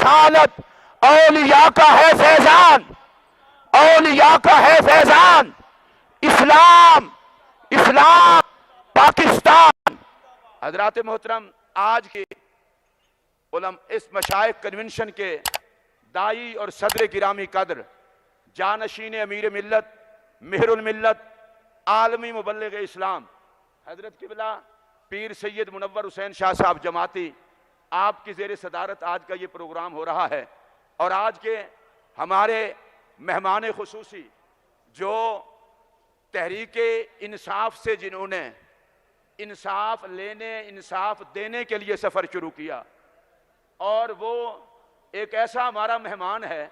रिसालत औलिया का है फैजान, औलिया का है फैजान। इस्लाम, इस्लाम, पाकिस्तान। हजरात मोहतरम, आज के इस मशाइख कन्वेंशन के दाई और सदर गिरामी कदर जानशीन अमीर मिल्लत, मेहरुल मिल्लत, आलमी मुबल्लिग इस्लाम हजरत किबला पीर सैयद मुनव्वर हुसैन शाह साहब जमाती, आपकी ज़ेर सदारत आज का ये प्रोग्राम हो रहा है। और आज के हमारे मेहमान खुसूसी जो तहरीके इंसाफ से जिन्होंने इंसाफ लेने, इंसाफ देने के लिए सफ़र शुरू किया, और वो एक ऐसा हमारा मेहमान है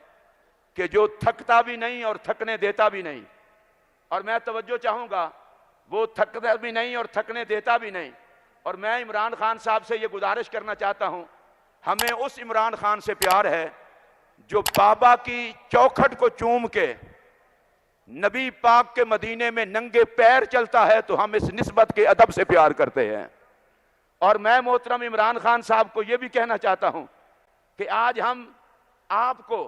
कि जो थकता भी नहीं और थकने देता भी नहीं। और मैं तवज्जो चाहूँगा, वो थकता भी नहीं और थकने देता भी नहीं। और मैं इमरान खान साहब से ये गुजारिश करना चाहता हूँ, हमें उस इमरान खान से प्यार है जो बाबा की चौखट को चूम के नबी पाक के मदीने में नंगे पैर चलता है, तो हम इस निस्बत के अदब से प्यार करते हैं। और मैं मोहतरम इमरान खान साहब को यह भी कहना चाहता हूं कि आज हम आपको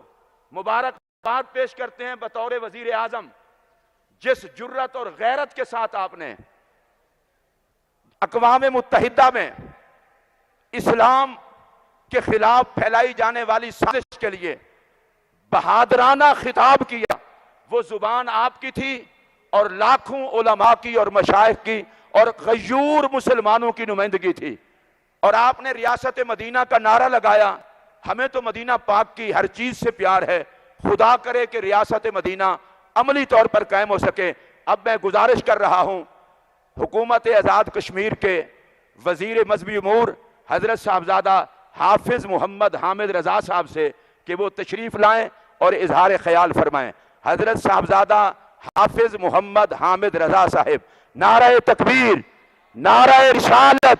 मुबारकबाद पेश करते हैं बतौर वजीर आजम, जिस जुर्रत और गैरत के साथ आपने अक़वाम मुत्तहिदा में इस्लाम के खिलाफ फैलाई जाने वाली साजिश के लिए बहादराना खिताब किया। वो जुबान आपकी थी और लाखों उलमा की और मशाइख की और गयूर मुसलमानों की नुमाइंदगी थी। और आपने रियासत मदीना का नारा लगाया। हमें तो मदीना पाक की हर चीज से प्यार है, खुदा करे कि रियासत मदीना अमली तौर पर कायम हो सके। अब मैं गुजारिश कर रहा हूं हुकूमत आज़ाद कश्मीर के वजीर मजहबी उमूर हजरत साहबजादा हाफिज मोहम्मद हामिद रजा साहब से कि वो तशरीफ लाएं और इजहार ख्याल फरमाएं। हजरत साहबजादा हाफिज मोहम्मद हामिद रजा साहिब। नारा तकबीर, नारा रिसालत,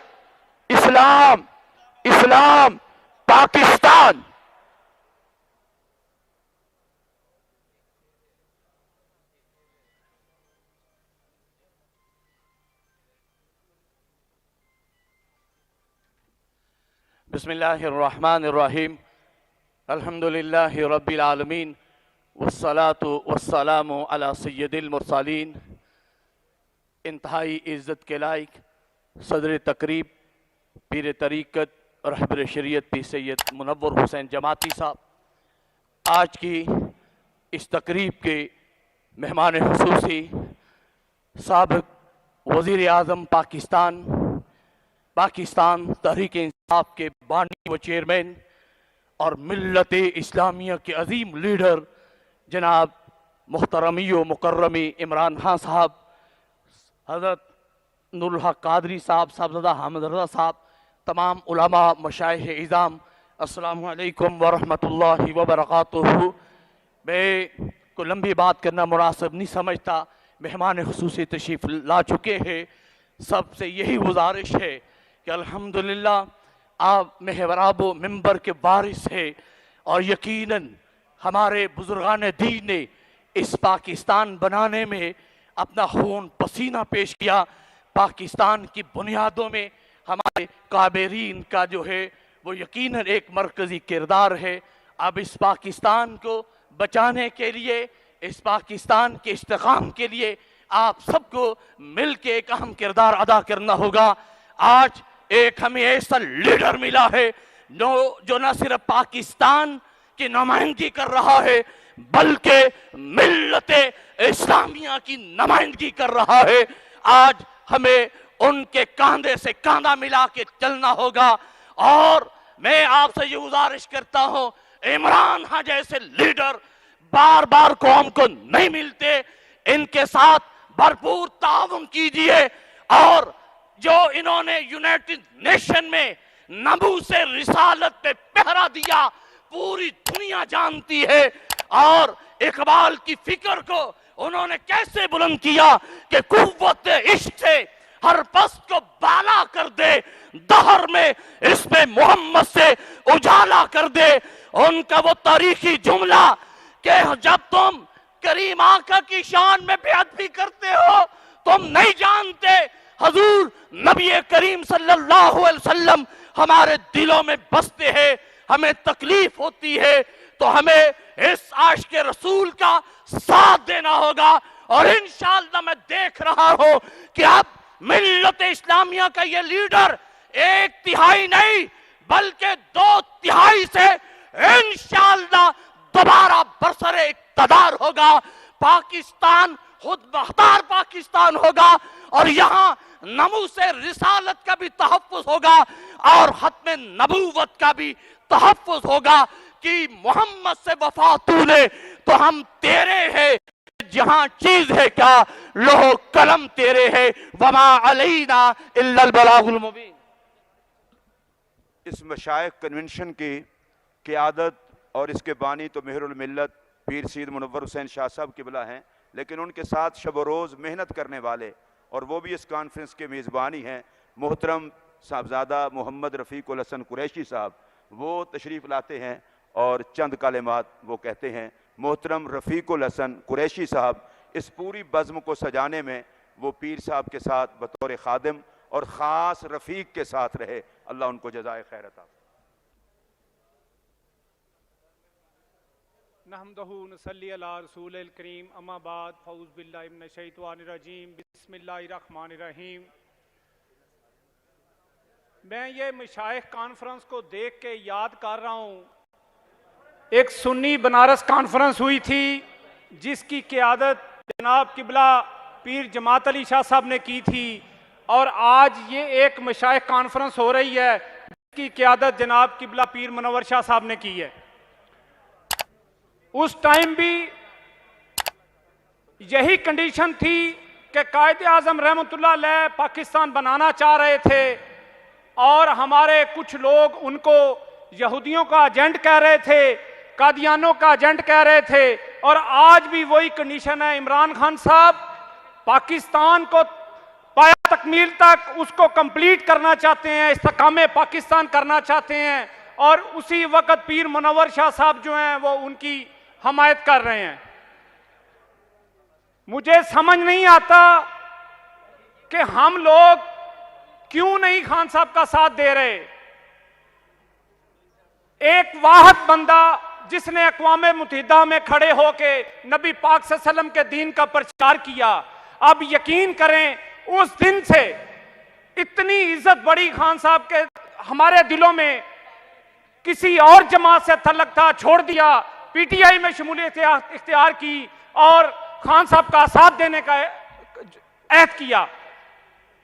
इस्लाम, इस्लाम, पाकिस्तान। बिस्मिल्लाहिर्रहमानिर्रहीम। अल्हम्दुलिल्लाहि रब्बिल आलमीन वस्सलातु वस्सलामु अला सय्यदिल मुरसलीन। इंतहाई इज़्ज़त के लायक सदर तकरीब पीर तरीक़त और रहबर शरीयत पीर सैयद मुनव्वर हुसैन जमाती साहब, आज की इस तकरीब के मेहमान खुसूसी साबिक़ वज़ीर आज़म पाकिस्तान तहरीक इंसाफ के बानी व चेयरमैन और मिल्लत इस्लामिया के अजीम लीडर जनाब मुहतरमी व मुकर्रमी इमरान खान साहब, हज़रत नूरुल हक कादरी साहब, साहबजादा हामिद रज़ा साहब, तमाम उलमा मशाइख़ इज़ाम, अस्सलामु अलैकुम व रहमतुल्लाहि व बरकातुहू। मैं को लंबी बात करना मुनासिब नहीं समझता, मेहमान खुसूसी तशरीफ़ ला चुके हैं। सबसे यही गुजारिश है कि अल्हम्दुलिल्लाह आप महराब मिंबर के वारिस है और यकीनन हमारे बुजुर्गान दीन ने इस पाकिस्तान बनाने में अपना खून पसीना पेश किया। पाकिस्तान की बुनियादों में हमारे काबरीन का जो है वो यकीनन एक मरकज़ी किरदार है। अब इस पाकिस्तान को बचाने के लिए, इस पाकिस्तान के इस्तेकाम के लिए आप सबको मिल के एक अहम किरदार अदा करना होगा। आज एक हमें ऐसा लीडर मिला है जो न सिर्फ पाकिस्तान की नुमाइंदगी कर रहा है बल्कि मिल्लत इस्लामिया की नुमाइंदगी कर रहा है। आज हमें उनके कांधे से कांधा मिला के चलना होगा। और मैं आपसे ये गुजारिश करता हूं, इमरान खान जैसे लीडर बार बार कौम को नहीं मिलते, इनके साथ भरपूर ताउन कीजिए। और जो इन्होंने यूनाइटेड नेशन में नबू से रिसालत पे पहरा दिया, पूरी दुनिया जानती है। और इकबाल की फिक्र को उन्होंने कैसे बुलंद किया कि कुव्वत इश्क से हर पस्त को बाला कर दे, दहर में इसमें मोहम्मद से उजाला कर दे। उनका वो तारीखी जुमला कि जब तुम करीम आका की शान में बेअदबी करते हो, तुम नहीं जानते हजूर नबी करीम सल्लल्लाहु अलैहि वसल्लम हमारे दिलों में बसते हैं, हमें तकलीफ होती है तो हमें इस आशिक रसूल का साथ देना होगा। और इंशाअल्लाह मैं देख रहा हूं कि अब मिल्लत इस्लामिया का ये लीडर 1/3 नहीं बल्कि 2/3 से इंशाअल्लाह दोबारा बरसरे इक़्तिदार होगा। पाकिस्तान खुद मुख्तार पाकिस्तान होगा और यहाँ नमू से रिसालत का भी तहफ़्फ़ुज़ होगा और खत्म नबूवत का भी तहफ़्फ़ुज़ होगा कि मोहम्मद से वफा तूने तो हम तेरे हैं, जहां चीज है क्या लोहो कलम तेरे है, वमा अलैना इल्लल बलागुल मुबीन। इस मशाइख कन्वेंशन की क़ियादत और इसके बानी तो मेहरुल मिल्लत पीर सैयद मुनव्वर हुसैन शाह साहब किबला हैं, लेकिन उनके साथ शब रोज़ मेहनत करने वाले और वो भी इस कॉन्फ्रेंस के मेज़बानी हैं मोहतरम साहबजादा मोहम्मद रफ़ीकुल हसन कुरैशी साहब। वो तशरीफ़ लाते हैं और चंद कलिमात वो कहते हैं। मोहतरम रफ़ीकुल हसन कुरैशी साहब इस पूरी बज़्म को सजाने में वो पीर साहब के साथ बतौर खादिम और ख़ास रफ़ीक के साथ रहे। अल्लाह उनको जज़ाए खैर अता। नहमदहू नसल्ली अला रसूलिल करीम अम्मा बाद फ़ऊज़ बिल्लाहि मिनश शैतानिर रजीम बिस्मिल्लाहिर रहमानिर रहीम। मैं ये मशाइख कॉन्फ्रेंस को देख के याद कर रहा हूँ, एक सुन्नी बनारस कॉन्फ्रेंस हुई थी जिसकी क़ियादत जनाब किबला पीर जमात अली शाह साहब ने की थी, और आज ये एक मशाइख कॉन्फ्रेंस हो रही है जिसकी क़ियादत जनाब किबला पीर मुनव्वर शाह साहब ने की है। उस टाइम भी यही कंडीशन थी कि कायदे आज़म रहमतुल्लाह अलैह पाकिस्तान बनाना चाह रहे थे और हमारे कुछ लोग उनको यहूदियों का एजेंट कह रहे थे, कादियानों का एजेंट कह रहे थे, और आज भी वही कंडीशन है। इमरान खान साहब पाकिस्तान को पाया तकमील तक उसको कंप्लीट करना चाहते हैं, इस्तेकाम पाकिस्तान करना चाहते हैं, और उसी वक्त पीर मुनव्वर शाह साहब जो हैं वो उनकी हमायत कर रहे हैं। मुझे समझ नहीं आता कि हम लोग क्यों नहीं खान साहब का साथ दे रहे। एक वाहिद बंदा जिसने अक़वाम मुत्तहिदा में खड़े होके नबी पाक सल्लल्लाहु अलैहि वसल्लम के दीन का प्रचार किया, अब यकीन करें उस दिन से इतनी इज्जत बढ़ी खान साहब के हमारे दिलों में। किसी और जमात से तल्लुक़ था, छोड़ दिया, पीटीआई में शमूलियत इख्तियार की और खान साहब का साथ देने का अहद किया।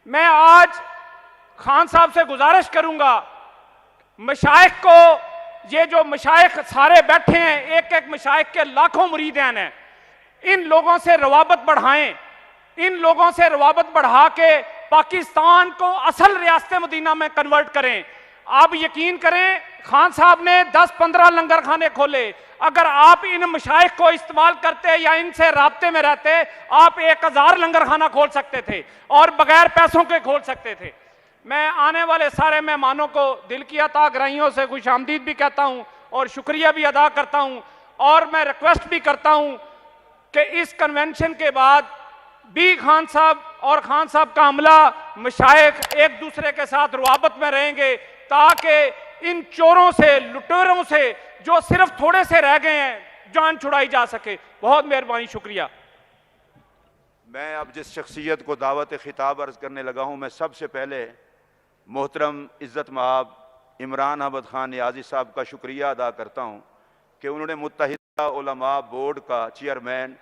मैं आज खान साहब से गुजारिश करूंगा, मशाइख को, ये जो मशाइख सारे बैठे हैं, एक एक मशाइख के लाखों मुरीदान हैं, इन लोगों से रवाबत बढ़ाएं, इन लोगों से रवाबत बढ़ा के पाकिस्तान को असल रियासत मदीना में कन्वर्ट करें। आप यकीन करें, खान साहब ने 10-15 लंगर खाने खोले। अगर आप इन मशाइख को इस्तेमाल करते या इनसे राब्ते में रहते, आप 1000 लंगर खाना खोल सकते थे और बगैर पैसों के खोल सकते थे। मैं आने वाले सारे मेहमानों को दिल की अतागराइयों से खुश आमदीद भी कहता हूं और शुक्रिया भी अदा करता हूं, और मैं रिक्वेस्ट भी करता हूं कि इस कन्वेंशन के बाद भी खान साहब और खान साहब का अमला मशाइख एक दूसरे के साथ रवाबत में रहेंगे, ताकि इन चोरों से, लुटेरों से जो सिर्फ थोड़े से रह गए हैं, जान छुड़ाई जा सके। बहुत मेहरबानी, शुक्रिया। मैं अब जिस शख्सियत को दावत खिताब अर्ज करने लगा हूँ, मैं सबसे पहले मोहतरम इज़्ज़त महाब इमरान अहमद खान नियाज़ी साहब का शुक्रिया अदा करता हूँ कि उन्होंने मुत्तहिदा उलमा बोर्ड का चेयरमैन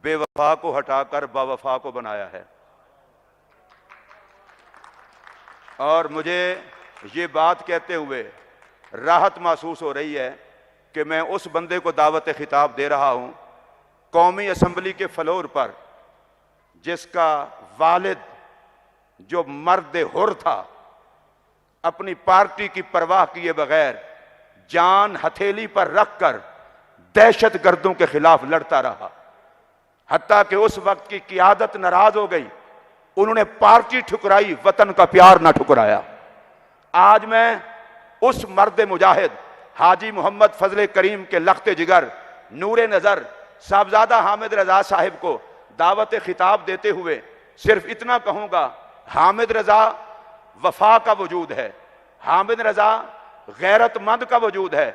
बेवफा को हटाकर बावफा को बनाया है। और मुझे ये बात कहते हुए राहत महसूस हो रही है कि मैं उस बंदे को दावत खिताब दे रहा हूँ कौमी असम्बली के फ्लोर पर, जिसका वालिद जो मर्द हुर था, अपनी पार्टी की परवाह किए बगैर जान हथेली पर रखकर दहशत गर्दों के खिलाफ लड़ता रहा, हत्ता कि उस वक्त की क़ियादत नाराज हो गई, उन्होंने पार्टी ठुकराई, वतन का प्यार ना ठुकराया। आज मैं उस मर्द मुजाहिद हाजी मोहम्मद फजल करीम के लख्त जिगर नूरे नज़र साहबजादा हामिद रजा साहिब को दावत खिताब देते हुए सिर्फ इतना कहूँगा, हामिद रजा वफा का वजूद है, हामिद रजा गैरतमंद का वजूद है।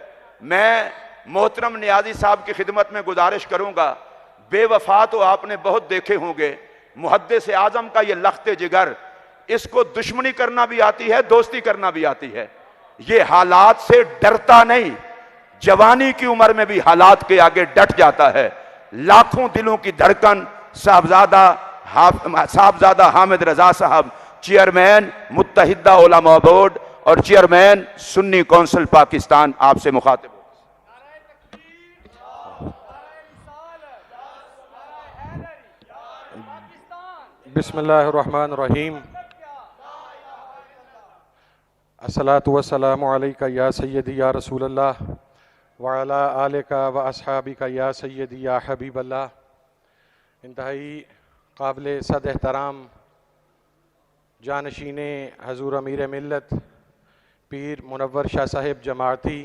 मैं मोहतरम नियाजी साहब की खिदमत में गुजारिश करूंगा, बेवफा तो आपने बहुत देखे होंगे, मुहद्दिस आजम का ये लख्ते जिगर, इसको दुश्मनी करना भी आती है, दोस्ती करना भी आती है। ये हालात से डरता नहीं, जवानी की उम्र में भी हालात के आगे डट जाता है। लाखों दिलों की धड़कन साहबजादा हामिद रजा साहब, चेयरमैन मुत्तहिदा उलमा बोर्ड और चेयरमैन सुन्नी कौंसिल पाकिस्तान, आपसे मुखातिब। बिस्मिल्लाहिर्रहमानिर्रहीम। अस्सलातु वस्सलामु अलैका या सय्यदी या रसूलल्लाह व अला आलिका व अस्हाबिका या सय्यदी या हबीबल्लाह। इंतहाई काबिल सद एहतराम जानशीने हजूर अमीर मिल्लत पीर मुनव्वर शाह साहिब जमाती,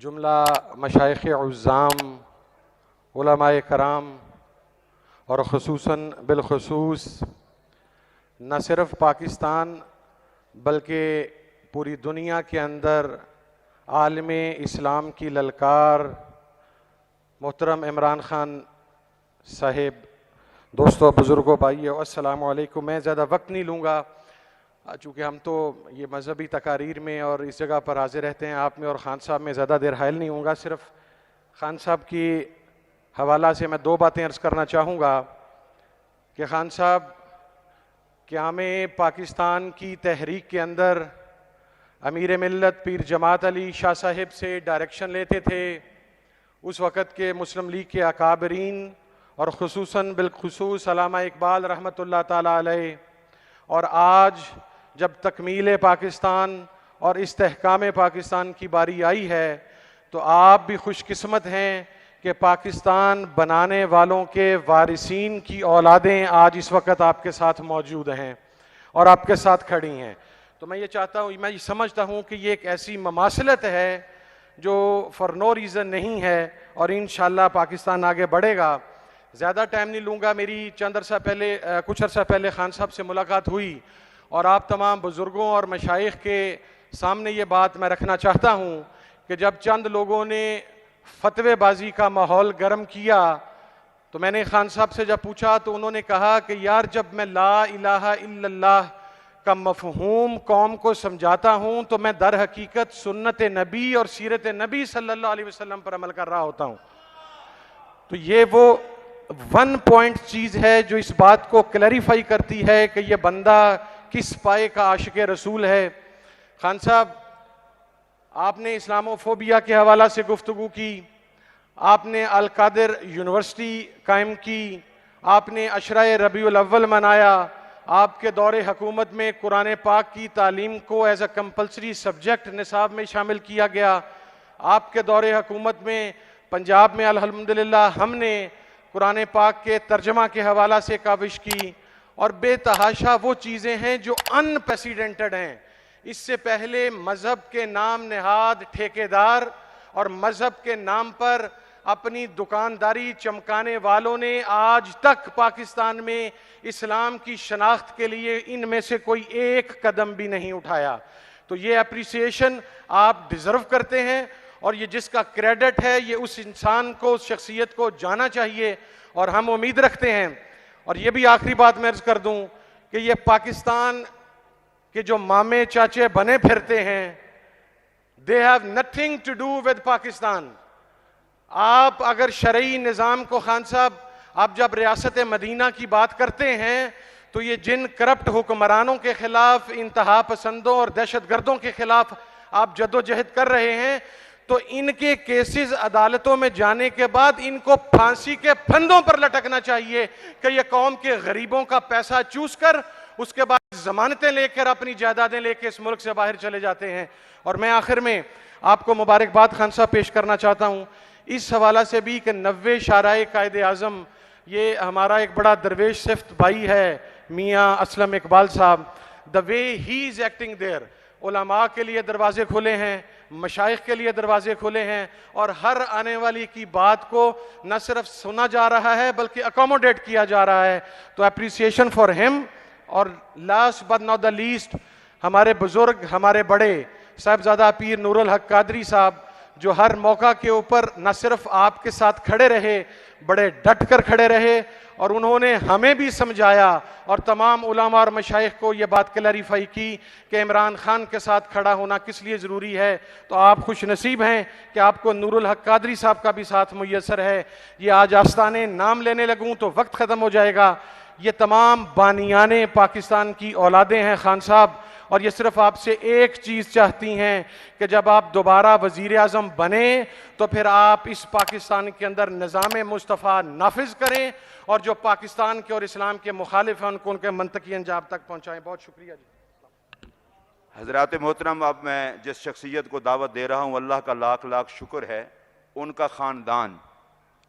जुमला मशाइख़ उज़्ज़ाम, उलमाए कराम और ख़ुसूसन बिलख़ुसूस न सिर्फ़ पाकिस्तान बल्कि पूरी दुनिया के अंदर आलमे इस्लाम की ललकार मोहतरम इमरान ख़ान साहिब, दोस्तों, बुज़ुर्गों, भाइयों, अस्सलामु अलैकुम। मैं ज़्यादा वक्त नहीं लूँगा चूँकि हम तो ये मजहबी तकारीर में और इस जगह पर हाजिर रहते हैं, आप में और ख़ान साहब में ज़्यादा देर हायल नहीं होऊंगा। सिर्फ ख़ान साहब की हवाला से मैं दो बातें अर्ज़ करना चाहूँगा कि ख़ान साहब क़यामे पाकिस्तान की तहरीक के अंदर अमीर मिल्लत पीर जमात अली शाह साहिब से डायरेक्शन लेते थे। उस वक़्त के मुस्लिम लीग के अकाबरीन और ख़ुसूसन बिलख़ुसूस अल्लामा इकबाल रहमतुल्लाह ताला अलैह, और आज जब तकमील पाकिस्तान और इस्तेहकाम पाकिस्तान की बारी आई है तो आप भी खुशकिस्मत हैं कि पाकिस्तान बनाने वालों के वारिसीन की औलादें आज इस वक्त आपके साथ मौजूद हैं और आपके साथ खड़ी हैं। तो मैं ये चाहता हूँ, मैं ये समझता हूँ कि ये एक ऐसी ममासलत है जो फॉर नो रीज़न नहीं है और इंशाअल्लाह पाकिस्तान आगे बढ़ेगा। ज़्यादा टाइम नहीं लूँगा। मेरी कुछ अर्सा पहले ख़ान साहब से मुलाकात हुई और आप तमाम बुज़ुर्गों और मशाइख़ के सामने ये बात मैं रखना चाहता हूँ कि जब चंद लोगों ने फतवेबाजी का माहौल गर्म किया तो मैंने ख़ान साहब से जब पूछा तो उन्होंने कहा कि यार, जब मैं ला इलाहा इल्लल्लाह का मफ़हूम कौम को समझाता हूँ तो मैं दर हकीकत सुन्नत नबी और सीरत नबी सल्लल्लाहु अलैहि वसल्लम पर अमल कर रहा होता हूँ। तो ये वो 1 पॉइंट चीज़ है जो इस बात को क्लैरिफाई करती है कि ये बंदा किस पाए का आशिक रसूल है। ख़ान साहब, आपने इस्लामोफोबिया के हवाला से गुफ्तगू की, आपने अल कादिर यूनिवर्सिटी कायम की, आपने अशराए रबीउल अव्वल मनाया, आपके दौरे हुकूमत में कुरान पाक की तालीम को एज अ कंपल्सरी सब्जेक्ट निसाब में शामिल किया गया। आपके दौरे हुकूमत में पंजाब में अल्हम्दुलिल्लाह हमने कुरान पाक के तर्जमा के हवाला से काविश की और बेतहाशा वो चीज़ें हैं जो अनप्रेसिडेंटेड हैं। इससे पहले मज़हब के नाम नेहाद ठेकेदार और मज़हब के नाम पर अपनी दुकानदारी चमकाने वालों ने आज तक पाकिस्तान में इस्लाम की शनाख्त के लिए इनमें से कोई एक कदम भी नहीं उठाया। तो ये अप्रिसिएशन आप डिज़र्व करते हैं और ये जिसका क्रेडिट है ये उस इंसान को, उस शख्सियत को जाना चाहिए और हम उम्मीद रखते हैं। और ये भी आखिरी बात मैं अर्ज़ कर दूं कि ये पाकिस्तान के जो मामे चाचे बने फिरते हैं, they have nothing to do with Pakistan. आप अगर शरई निज़ाम को, ख़ान साहब, आप जब रियासत मदीना की बात करते हैं तो ये जिन करप्ट हुक्मरानों के खिलाफ, इंतहा पसंदों और दहशत गर्दों के खिलाफ आप जद्दोजहद कर रहे हैं तो इनके केसेस अदालतों में जाने के बाद इनको फांसी के फंदों पर लटकना चाहिए कि ये कौम के गरीबों का पैसा चूस कर उसके बाद जमानतें लेकर अपनी जायदादें लेकर इस मुल्क से बाहर चले जाते हैं। और मैं आखिर में आपको मुबारकबाद ख़ान साहब पेश करना चाहता हूँ इस हवाला से भी कि 90 शाराए कायदे आज़म, ये हमारा एक बड़ा दरवेश सिफ्त भाई है मियाँ Aslam Iqbal Sahab, the way he is acting there, उलमा के लिए दरवाजे खुले हैं, मशाइख के लिए दरवाजे खुले हैं और हर आने वाली की बात को न सिर्फ सुना जा रहा है बल्कि अकोमोडेट किया जा रहा है। तो अप्रिसिएशन फॉर हिम। और last but not the least, हमारे बुजुर्ग, हमारे बड़े साहिबजादा पीर नूरुल हक कादरी साहब, जो हर मौका के ऊपर न सिर्फ आपके साथ खड़े रहे, बड़े डट कर खड़े रहे, और उन्होंने हमें भी समझाया और तमाम उलमा और मशाइख को ये बात क्लैरिफाई की कि इमरान खान के साथ खड़ा होना किस लिए ज़रूरी है। तो आप खुश नसीब हैं कि आपको नूरुल हक कादरी साहब का भी साथ मुयस्सर है। ये आज आस्ताने नाम लेने लगूं तो वक्त ख़त्म हो जाएगा। ये तमाम बानियाने पाकिस्तान की औलादें हैं खान साहब, और ये सिर्फ आपसे एक चीज़ चाहती हैं कि जब आप दोबारा वज़ीर आज़म बने तो फिर आप इस पाकिस्तान के अंदर निज़ाम मुस्तफ़ा नाफिज करें, और जो पाकिस्तान के और इस्लाम के मुखालिफ हैं उनको उनके मंतकी अंजाम तक पहुँचाएँ। बहुत शुक्रिया जी। हज़रात मोहतरम, अब मैं जिस शख्सियत को दावत दे रहा हूँ, अल्लाह का लाख लाख शुक्र है, उनका ख़ानदान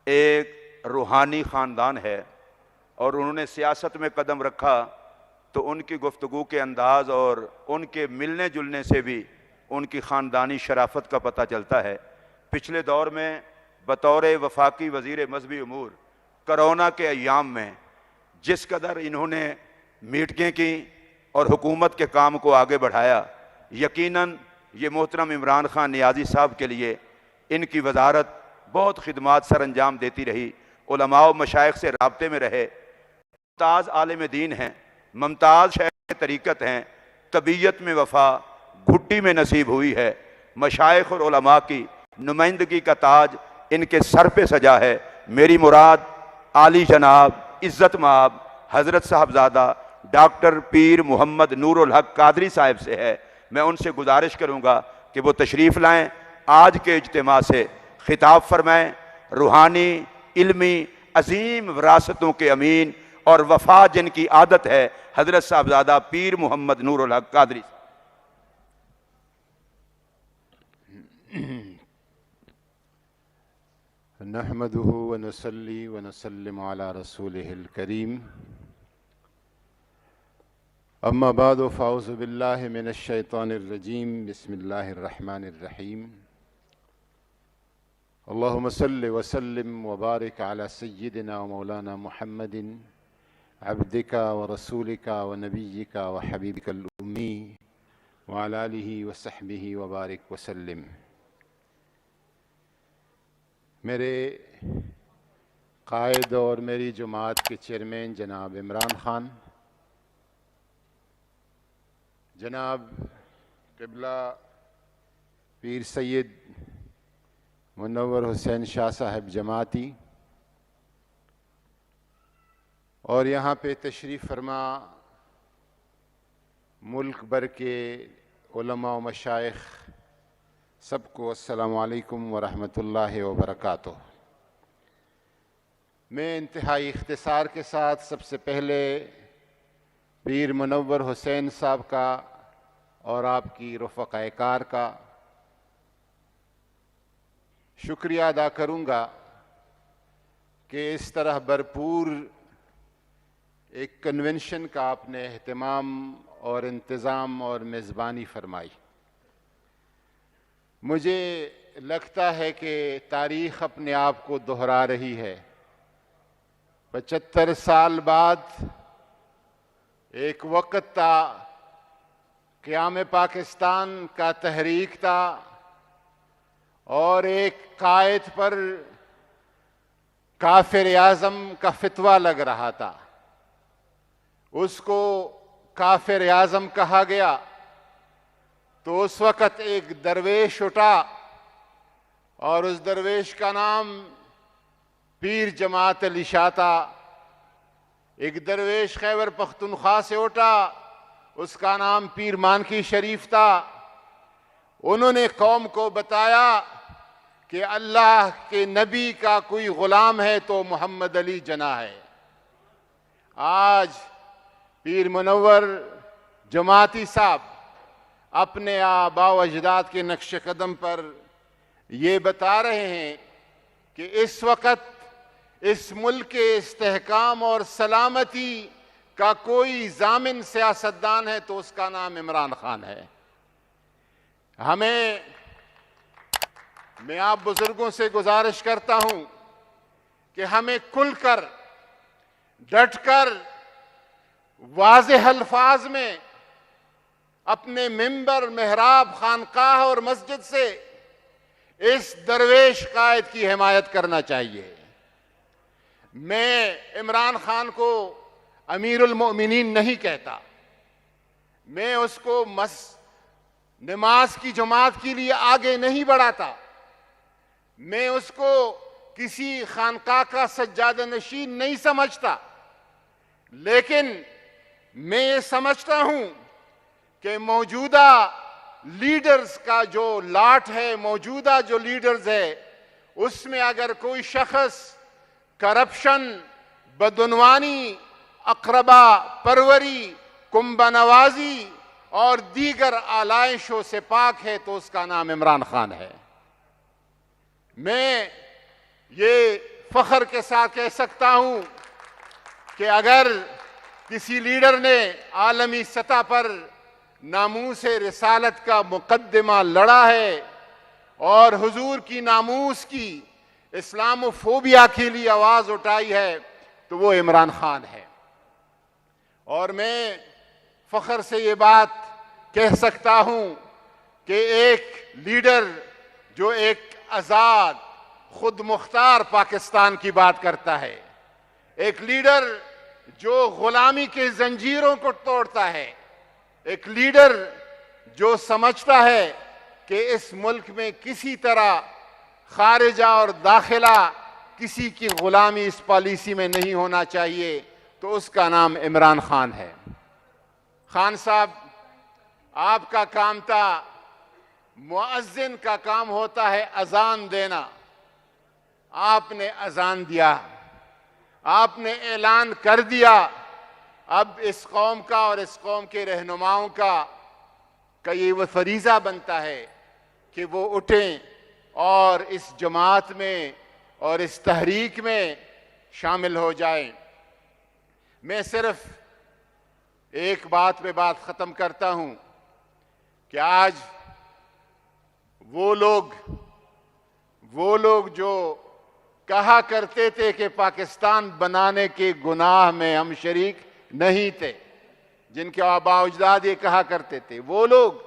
एक रूहानी ख़ानदान है, और उन्होंने सियासत में कदम रखा तो उनकी गुफ्तगू के अंदाज़ और उनके मिलने जुलने से भी उनकी ख़ानदानी शराफत का पता चलता है। पिछले दौर में बतौर वफाकी वज़ीर मजहबी उमूर कोरोना के अय्याम में जिस कदर इन्होंने मीटिंगें की और हुकूमत के काम को आगे बढ़ाया, यकीनन ये मोहतरम इमरान खान नियाज़ी साहब के लिए इनकी वजारत बहुत खिदमात सर अंजाम देती रही। उलमा व मशाइख से राब्ते में रहे, मुमताज़ आलिम दीन हैं, मुमताज़ शेख तरीक़त हैं, तबीयत में वफ़ा घुट्टी में नसीब हुई है। मशाइख और उलमा की नुमाइंदगी का ताज इनके सर पे सजा है। मेरी मुराद आली जनाब इज़्ज़त माब हज़रत साहबजादा डॉक्टर पीर मोहम्मद नूरुल हक कादरी साहब से है। मैं उनसे गुजारिश करूँगा कि वो तशरीफ़ लाएँ, आज के इज्तिमा से खिताब फरमाएँ। रूहानी इल्मी अजीम विरासतों के अमीन और वफा जिनकी आदत है, हज़रत साहबजादा पीर मोहम्मद नूरुल हक कादरी। नहमदुहु व नसल्ली व नसल्लिम अला रसूलिहिल करीम, अम्मा बाद फ़ाउज़ु बिल्लाहि मिनश शैतानिर रजीम, बिस्मिल्लाहिर रहमानिर रहीम। अल्लाहुम्मा सल्लि व सल्लिम व बारिक अला सय्यिदिना व मौलाना मुहम्मदिन अब्दिका व रसूलिका व नबिय्यिका व हबीबिकल उम्मी व अला आलिहि व सहबिहि व बारिक व सल्लिम। मेरे कायद और मेरी जमात के चेयरमैन जनाब इमरान खान, जनाब क़िबला पीर सैयद मुनव्वर हुसैन शाह साहब जमाती, और यहाँ पे तशरीफ़ फरमा मुल्क भर के उलमा व मशाइख, सबको अस्सलामु अलैकुम व रहमतुल्लाहि व बरकातुहू। मैं इंतहाई इख्तिसार के साथ सबसे पहले पीर मुनव्वर हुसैन साहब का और आपकी रफ़क़ाए कार का शुक्रिया अदा करूँगा कि इस तरह भरपूर एक कन्वेंशन का आपने एहतमाम और इंतज़ाम और मेज़बानी फरमाई। मुझे लगता है कि तारीख़ अपने आप को दोहरा रही है। 75 साल बाद एक वक़्त था, क़याम पाकिस्तान का तहरीक था, और एक कायद पर काफिर आज़म का फितवा लग रहा था। उसको काफिर आज़म कहा गया। तो उस वक़्त एक दरवेश उठा, और उस दरवेश का नाम पीर जमात अली शाह था। एक दरवेश खैबर पख्तूनख्वा से उठा, उसका नाम पीर मानकी शरीफ था। उन्होंने कौम को बताया कि अल्लाह के नबी का कोई ग़ुलाम है तो मोहम्मद अली जना है। आज पीर मुनव्वर जमाती साहब अपने आबा व अजदाद के नक्श कदम पर ये बता रहे हैं कि इस वक़्त इस मुल्क के इस्तेहकाम और सलामती का कोई जामिन सियासतदान है तो उसका नाम इमरान खान है। मैं आप बुजुर्गों से गुजारिश करता हूं कि हमें खुलकर, डटकर, वाज़ेह अल्फाज में अपने मिंबर, मेहराब, खानकाह और मस्जिद से इस दरवेश कायद की हिमायत करना चाहिए। मैं इमरान खान को अमीरुल मोमिनीन नहीं कहता, मैं उसको नमाज की जमात के लिए आगे नहीं बढ़ाता, मैं उसको किसी खानका का सज्जादा नशीन नहीं समझता, लेकिन मैं ये समझता हूं कि मौजूदा लीडर्स का जो लाट है, मौजूदा जो लीडर्स है, उसमें अगर कोई शख्स करप्शन, बदउनवानी, अकरबा परवरी, कुंभा नवाजी और दीगर आलाइशों से पाक है तो उसका नाम इमरान खान है। मैं ये फख्र के साथ कह सकता हूं कि अगर किसी लीडर ने आलमी सतह पर नामूस रिसालत का मुकद्दमा लड़ा है और हुजूर की नामूस की इस्लामोफोबिया के लिए आवाज उठाई है तो वो इमरान खान है। और मैं फख्र से ये बात कह सकता हूं कि एक लीडर जो एक आजाद, खुद मुख्तार पाकिस्तान की बात करता है, एक लीडर जो गुलामी के जंजीरों को तोड़ता है, एक लीडर जो समझता है कि इस मुल्क में किसी तरह खारिजा और दाखिला किसी की गुलामी इस पॉलिसी में नहीं होना चाहिए, तो उसका नाम इमरान खान है। खान साहब, आपका काम था, मुअज्जिन का काम होता है अजान देना। आपने अजान दिया, आपने ऐलान कर दिया। अब इस कौम का और इस कौम के रहनुमाओं का ये वो फरीजा बनता है कि वो उठें और इस जमात में और इस तहरीक में शामिल हो जाएं। मैं सिर्फ एक बात पे बात खत्म करता हूं कि आज वो लोग जो कहा करते थे कि पाकिस्तान बनाने के गुनाह में हम शरीक नहीं थे, जिनके आबा अजदाद ये कहा करते थे, वो लोग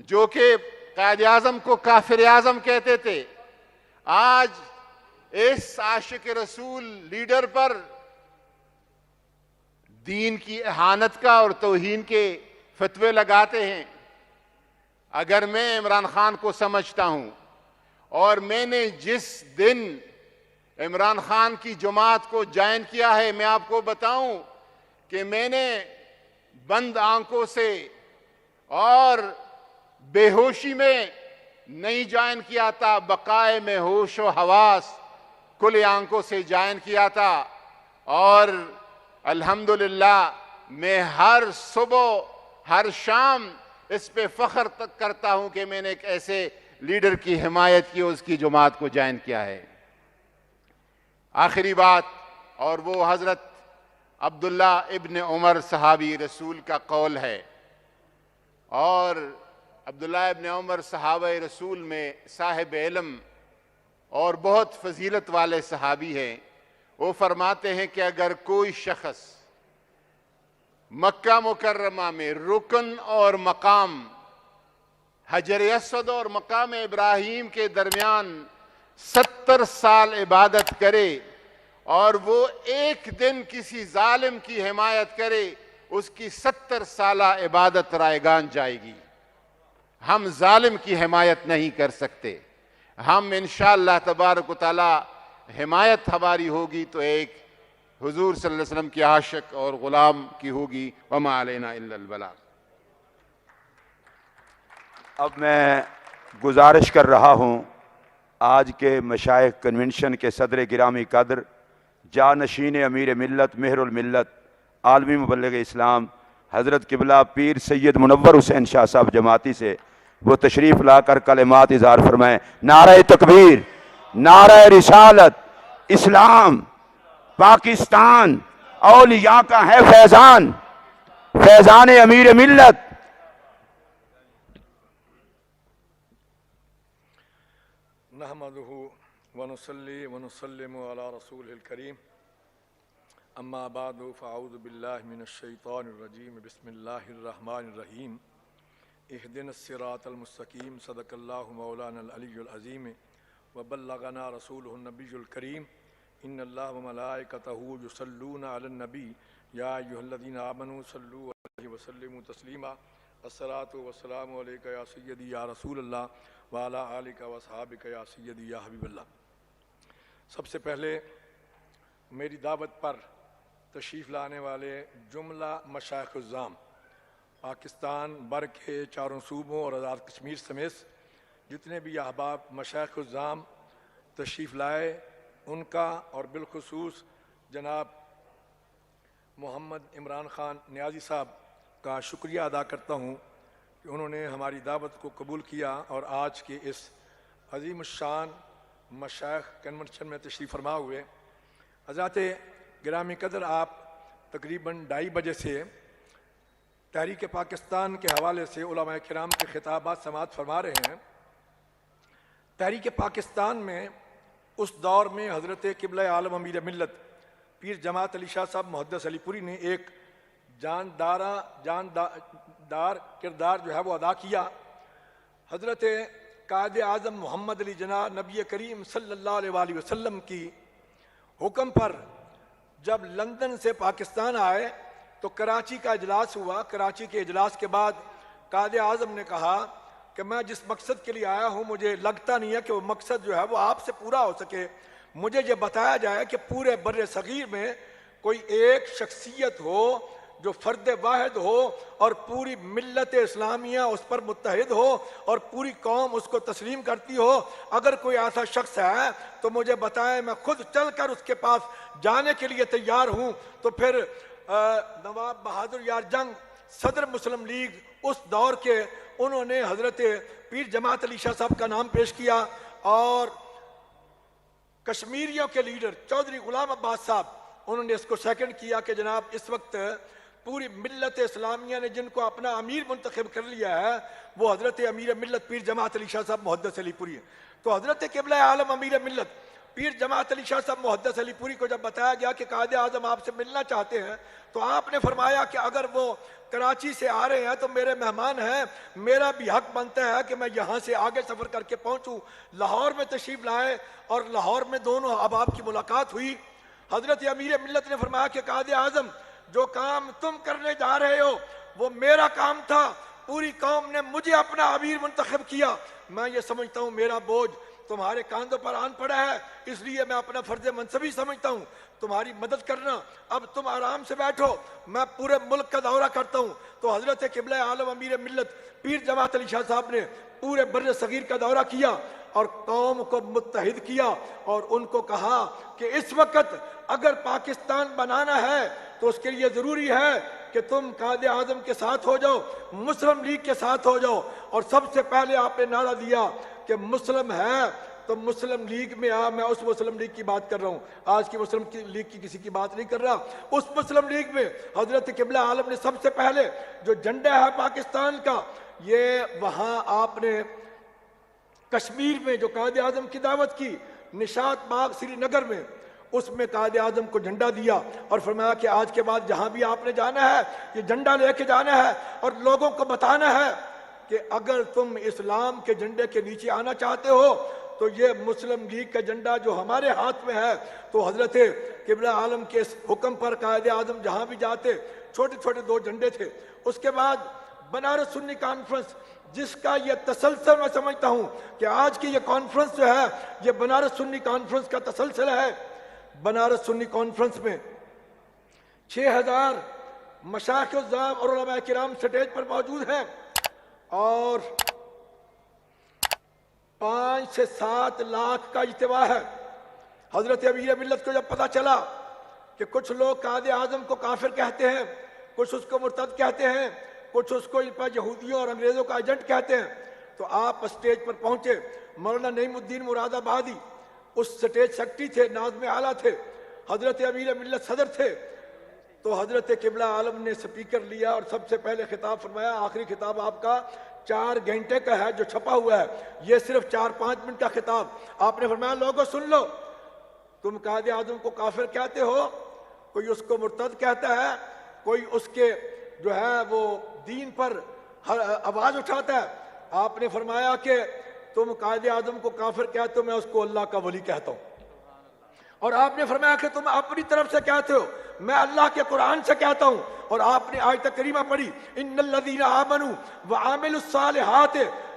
जो कि कायद आजम को काफिर आजम कहते थे, आज इस आशिक रसूल लीडर पर दीन की इहानत का और तौहीन के फतवे लगाते हैं। अगर मैं इमरान खान को समझता हूं और मैंने जिस दिन इमरान खान की जमात को ज्वाइन किया है, मैं आपको बताऊं कि मैंने बंद आंखों से और बेहोशी में नहीं ज्वाइन किया था, बकाए में होश व हवास खुले आंखों से ज्वाइन किया था। और अल्हम्दुलिल्लाह मैं हर सुबह हर शाम इस पे फख्र तक करता हूं कि मैंने एक ऐसे लीडर की हिमायत की, उसकी जमात को ज्वाइन किया है। आखिरी बात, और वो हजरत अब्दुल्ला इब्न उमर सहाबी रसूल का कौल है। और अब्दुल्ला इब्न उमर सहाबा रसूल में साहिब इल्म और बहुत फजीलत वाले सहाबी हैं। वो फरमाते हैं कि अगर कोई शख्स मक्का मुकर्रमा में रुकन और मकाम हजर अस्वद और मकाम इब्राहिम के दरमियान 70 साल इबादत करे और वो एक दिन किसी जालिम की हिमायत करे, उसकी 70 साला इबादत रायगान जाएगी। हम जालिम की हिमायत नहीं कर सकते। हम इंशाअल्लाह तबारक व तआला हिमायत हमारी होगी तो एक हुजूर सल्लल्लाहु अलैहि वसल्लम की आशिक और गुलाम की होगी। वमा अलैना इल्लल बलाग। अब मैं गुजारिश कर रहा हूँ आज के मशाइख कन्वेंशन के सदर गिरामी कदर जानशीन अमीर मिल्लत मेहरुल मिल्लत आलमी मुबल्लिग इस्लाम हज़रत किबला पीर सैयद मुनव्वर हुसैन शाह साहब जमाती से वो तशरीफ़ लाकर कलिमात इज़हार फरमाएँ। नारे तकबीर, नारे रिसालत, इस्लाम, पाकिस्तान औलिया का है फैज़ान, फैज़ान अमीर मिल्लत। नहमदुहु व नुसल्ली व नुसल्लिमु अला रसूलिल करीम अम्मा बादु फ़अऊज़ु बिल्लाहि मिनश शैतानिर रजीम बिस्मिल्लाहिर रहमानिर रहीम। इहदिनस्सिरातल मुस्तकीम सदकल्लाहु मौलानल अलियुल अज़ीम व बल्लगना रसूलुहुन नबियुल करीम इन्नल्लाह व मलाइकतहु युसल्लूना अलन नबी या अय्युहल्लज़ीना आमनू सल्लू अलैहि व सल्लिमू तस्लीमा अस्सलातु वस्सलामु अलैका या सय्यदी या रसूलल्लाह व अला आलिका व अस्हाबिका या सय्यदी या हबीबल्लाह। सबसे पहले मेरी दावत पर तशरीफ़ लाने वाले जुमला मशाइख़-उज़्ज़ाम पाकिस्तान बर के चारों सूबों और आज़ाद कश्मीर समेत जितने भी अहबाब मशाइख़-उज़्ज़ाम तशरीफ़ लाए उनका और बिलखुसूस जनाब मोहम्मद इमरान ख़ान नियाज़ी साहब का शुक्रिया अदा करता हूँ कि उन्होंने हमारी दावत को कबूल किया और आज के इस अज़ीम शान मशाइख़ कन्वेंशन में तशरीफ़ फरमा हुए। हज़रात गिरामी कदर, आप तकरीबन 2:30 बजे से तहरीक पाकिस्तान के हवाले से उलमाए किराम के खिताबात समाअत फरमा रहे हैं। तहरीक पाकिस्तान में उस दौर में हज़रत क़िबला आलम अमीर मिल्लत पीर जमात अली शाह साहब मुहद्दिस अलीपुरी ने एक जानदार किरदार जो है वो अदा किया। हज़रत कायद आज़म मोहम्मद अली जना नबी करीम सल्लल्लाहु अलैहि वसल्लम की हुक्म पर जब लंदन से पाकिस्तान आए तो कराची का इजलास हुआ। कराची के इजलास के बाद कायद आज़म ने कहा कि मैं जिस मकसद के लिए आया हूँ मुझे लगता नहीं है कि वो मकसद जो है वो आपसे पूरा हो सके। मुझे ये बताया जाए कि पूरे बर्रे सगीर में कोई एक शख्सियत हो जो फ़र्द वाहिद हो और पूरी मिल्लत इस्लामिया उस पर मुत्तहिद हो और पूरी कौम उसको तस्लीम करती हो। अगर कोई ऐसा शख्स है तो मुझे बताएं, मैं खुद चलकर उसके पास जाने के लिए तैयार हूँ। तो फिर नवाब बहादुर यार जंग सदर मुस्लिम लीग उस दौर के, उन्होंने हज़रत पीर जमात अली शाह साहब का नाम पेश किया और कश्मीरियों के लीडर चौधरी गुलाम अब्बास साहब, उन्होंने इसको सेकंड किया कि जनाब इस वक्त पूरी मिल्लत इस्लामिया ने जिनको अपना अमीर मुंतखब कर लिया है वो हज़रत अमीर मिल्लत पीर जमात अली शाह साहब मुहद्दिस अलीपुरी है। तो हज़रत क़िबला आलम अमीर मिल्लत पीर जमात अली शाह साहब मुहद्दिस अलीपुरी को जब बताया गया कि कायद आज़म आपसे मिलना चाहते हैं तो आपने फरमाया कि अगर वो कराची से आ रहे हैं तो मेरे मेहमान हैं, मेरा भी हक बनता है कि मैं यहाँ से आगे सफ़र करके पहुँचूँ। लाहौर में तशरीफ़ लाए और लाहौर में दोनों अहबाब की मुलाकात हुई। हज़रत अमीर मिल्लत ने फरमाया कि कायद आज़म जो काम तुम करने जा रहे हो वो मेरा काम था, पूरी कौम ने मुझे अपना अमीर मुंतखब किया। मैं ये समझता हूँ मेरा बोझ तुम्हारे कांधों पर आन पड़ा है, इसलिए मैं अपना फर्ज मनसबी समझता हूँ तुम्हारी मदद करना। अब तुम आराम से बैठो, मैं पूरे मुल्क का दौरा करता हूँ। तो हज़रत क़िबला आलम अमीर मिल्लत पीर जमात अली शाह साहब ने पूरे बर्रे सगीर का दौरा किया और कौम को मुत्तहिद किया और उनको कहा कि इस वक्त अगर पाकिस्तान बनाना है तो उसके लिए ज़रूरी है कि तुम कायद आज़म के साथ हो जाओ, मुस्लिम लीग के साथ हो जाओ। और सबसे पहले आपने नारा दिया कि मुस्लिम है तो मुस्लिम लीग में आ। मैं उस मुस्लिम लीग की बात कर रहा हूँ, आज की मुस्लिम लीग की किसी की बात नहीं कर रहा। उस मुस्लिम लीग में हज़रत क़िबला आलम ने सबसे पहले जो झंडा है पाकिस्तान का, ये वहाँ आपने कश्मीर में जो कायद आज़म की दावत की निशात बाग श्रीनगर में, उसमें कायद आज़म को झंडा दिया और फरमाया कि आज के बाद जहाँ भी आपने जाना है ये झंडा लेके जाना है और लोगों को बताना है कि अगर तुम इस्लाम के झंडे के नीचे आना चाहते हो तो ये मुस्लिम लीग का झंडा जो हमारे हाथ में है। तो हज़रत क़िबला आलम के हुक्म पर कायद आज़म जहाँ भी जाते छोटे छोटे 2 झंडे थे। उसके बाद बनारस सुन्नी कॉन्फ्रेंस, जिसका ये तसलसल मैं समझता हूँ कि आज की ये कॉन्फ्रेंस जो है ये बनारस सुन्नी कॉन्फ्रेंस का तसलसल है। बनारस सुन्नी कॉन्फ्रेंस में 6000 मशाइख़-उज़्ज़ाम और उलमाए किराम स्टेज पर मौजूद हैं और 5 से 7 लाख का इज्तिमा है। हज़रत अमीर मिल्लत को जब पता चला कि कुछ लोग कायद आज़म को काफिर कहते हैं, कुछ उसको मुर्तद कहते हैं, कुछ उसको यहूदियों और अंग्रेज़ों का एजेंट कहते हैं, तो आप स्टेज पर पहुंचे। मौलाना नईमुद्दीन मुरादाबादी उस स्टेज सेक्रेटरी थे, नाज़िम आला थे, हज़रत अमीर मिल्लत सदर थे। तो हज़रत क़िबला आलम ने स्पीकर लिया और सबसे पहले खिताब फरमाया। आखिरी खिताब आपका 4 घंटे का है जो छपा हुआ है, ये सिर्फ 4-5 मिनट का खिताब। आपने फरमाया लोगों सुन लो, तुम कायद आज़म को काफिर कहते हो, कोई उसको मुर्तद कहता है, कोई उसके जो है वो दीन पर हर आवाज उठाता है। आपने फरमाया कि तुम कायदे आजम को काफिर कहते हो, मैं उसको अल्लाह का वली कहता हूं। और आपने फरमाया कि तुम अपनी तरफ से कहते हो, मैं अल्लाह के कुरान से कहता हूं। और आपने आयत करीमा पढ़ी, इन्नल्लज़ीना आमनू व आमिलुस्सालिहात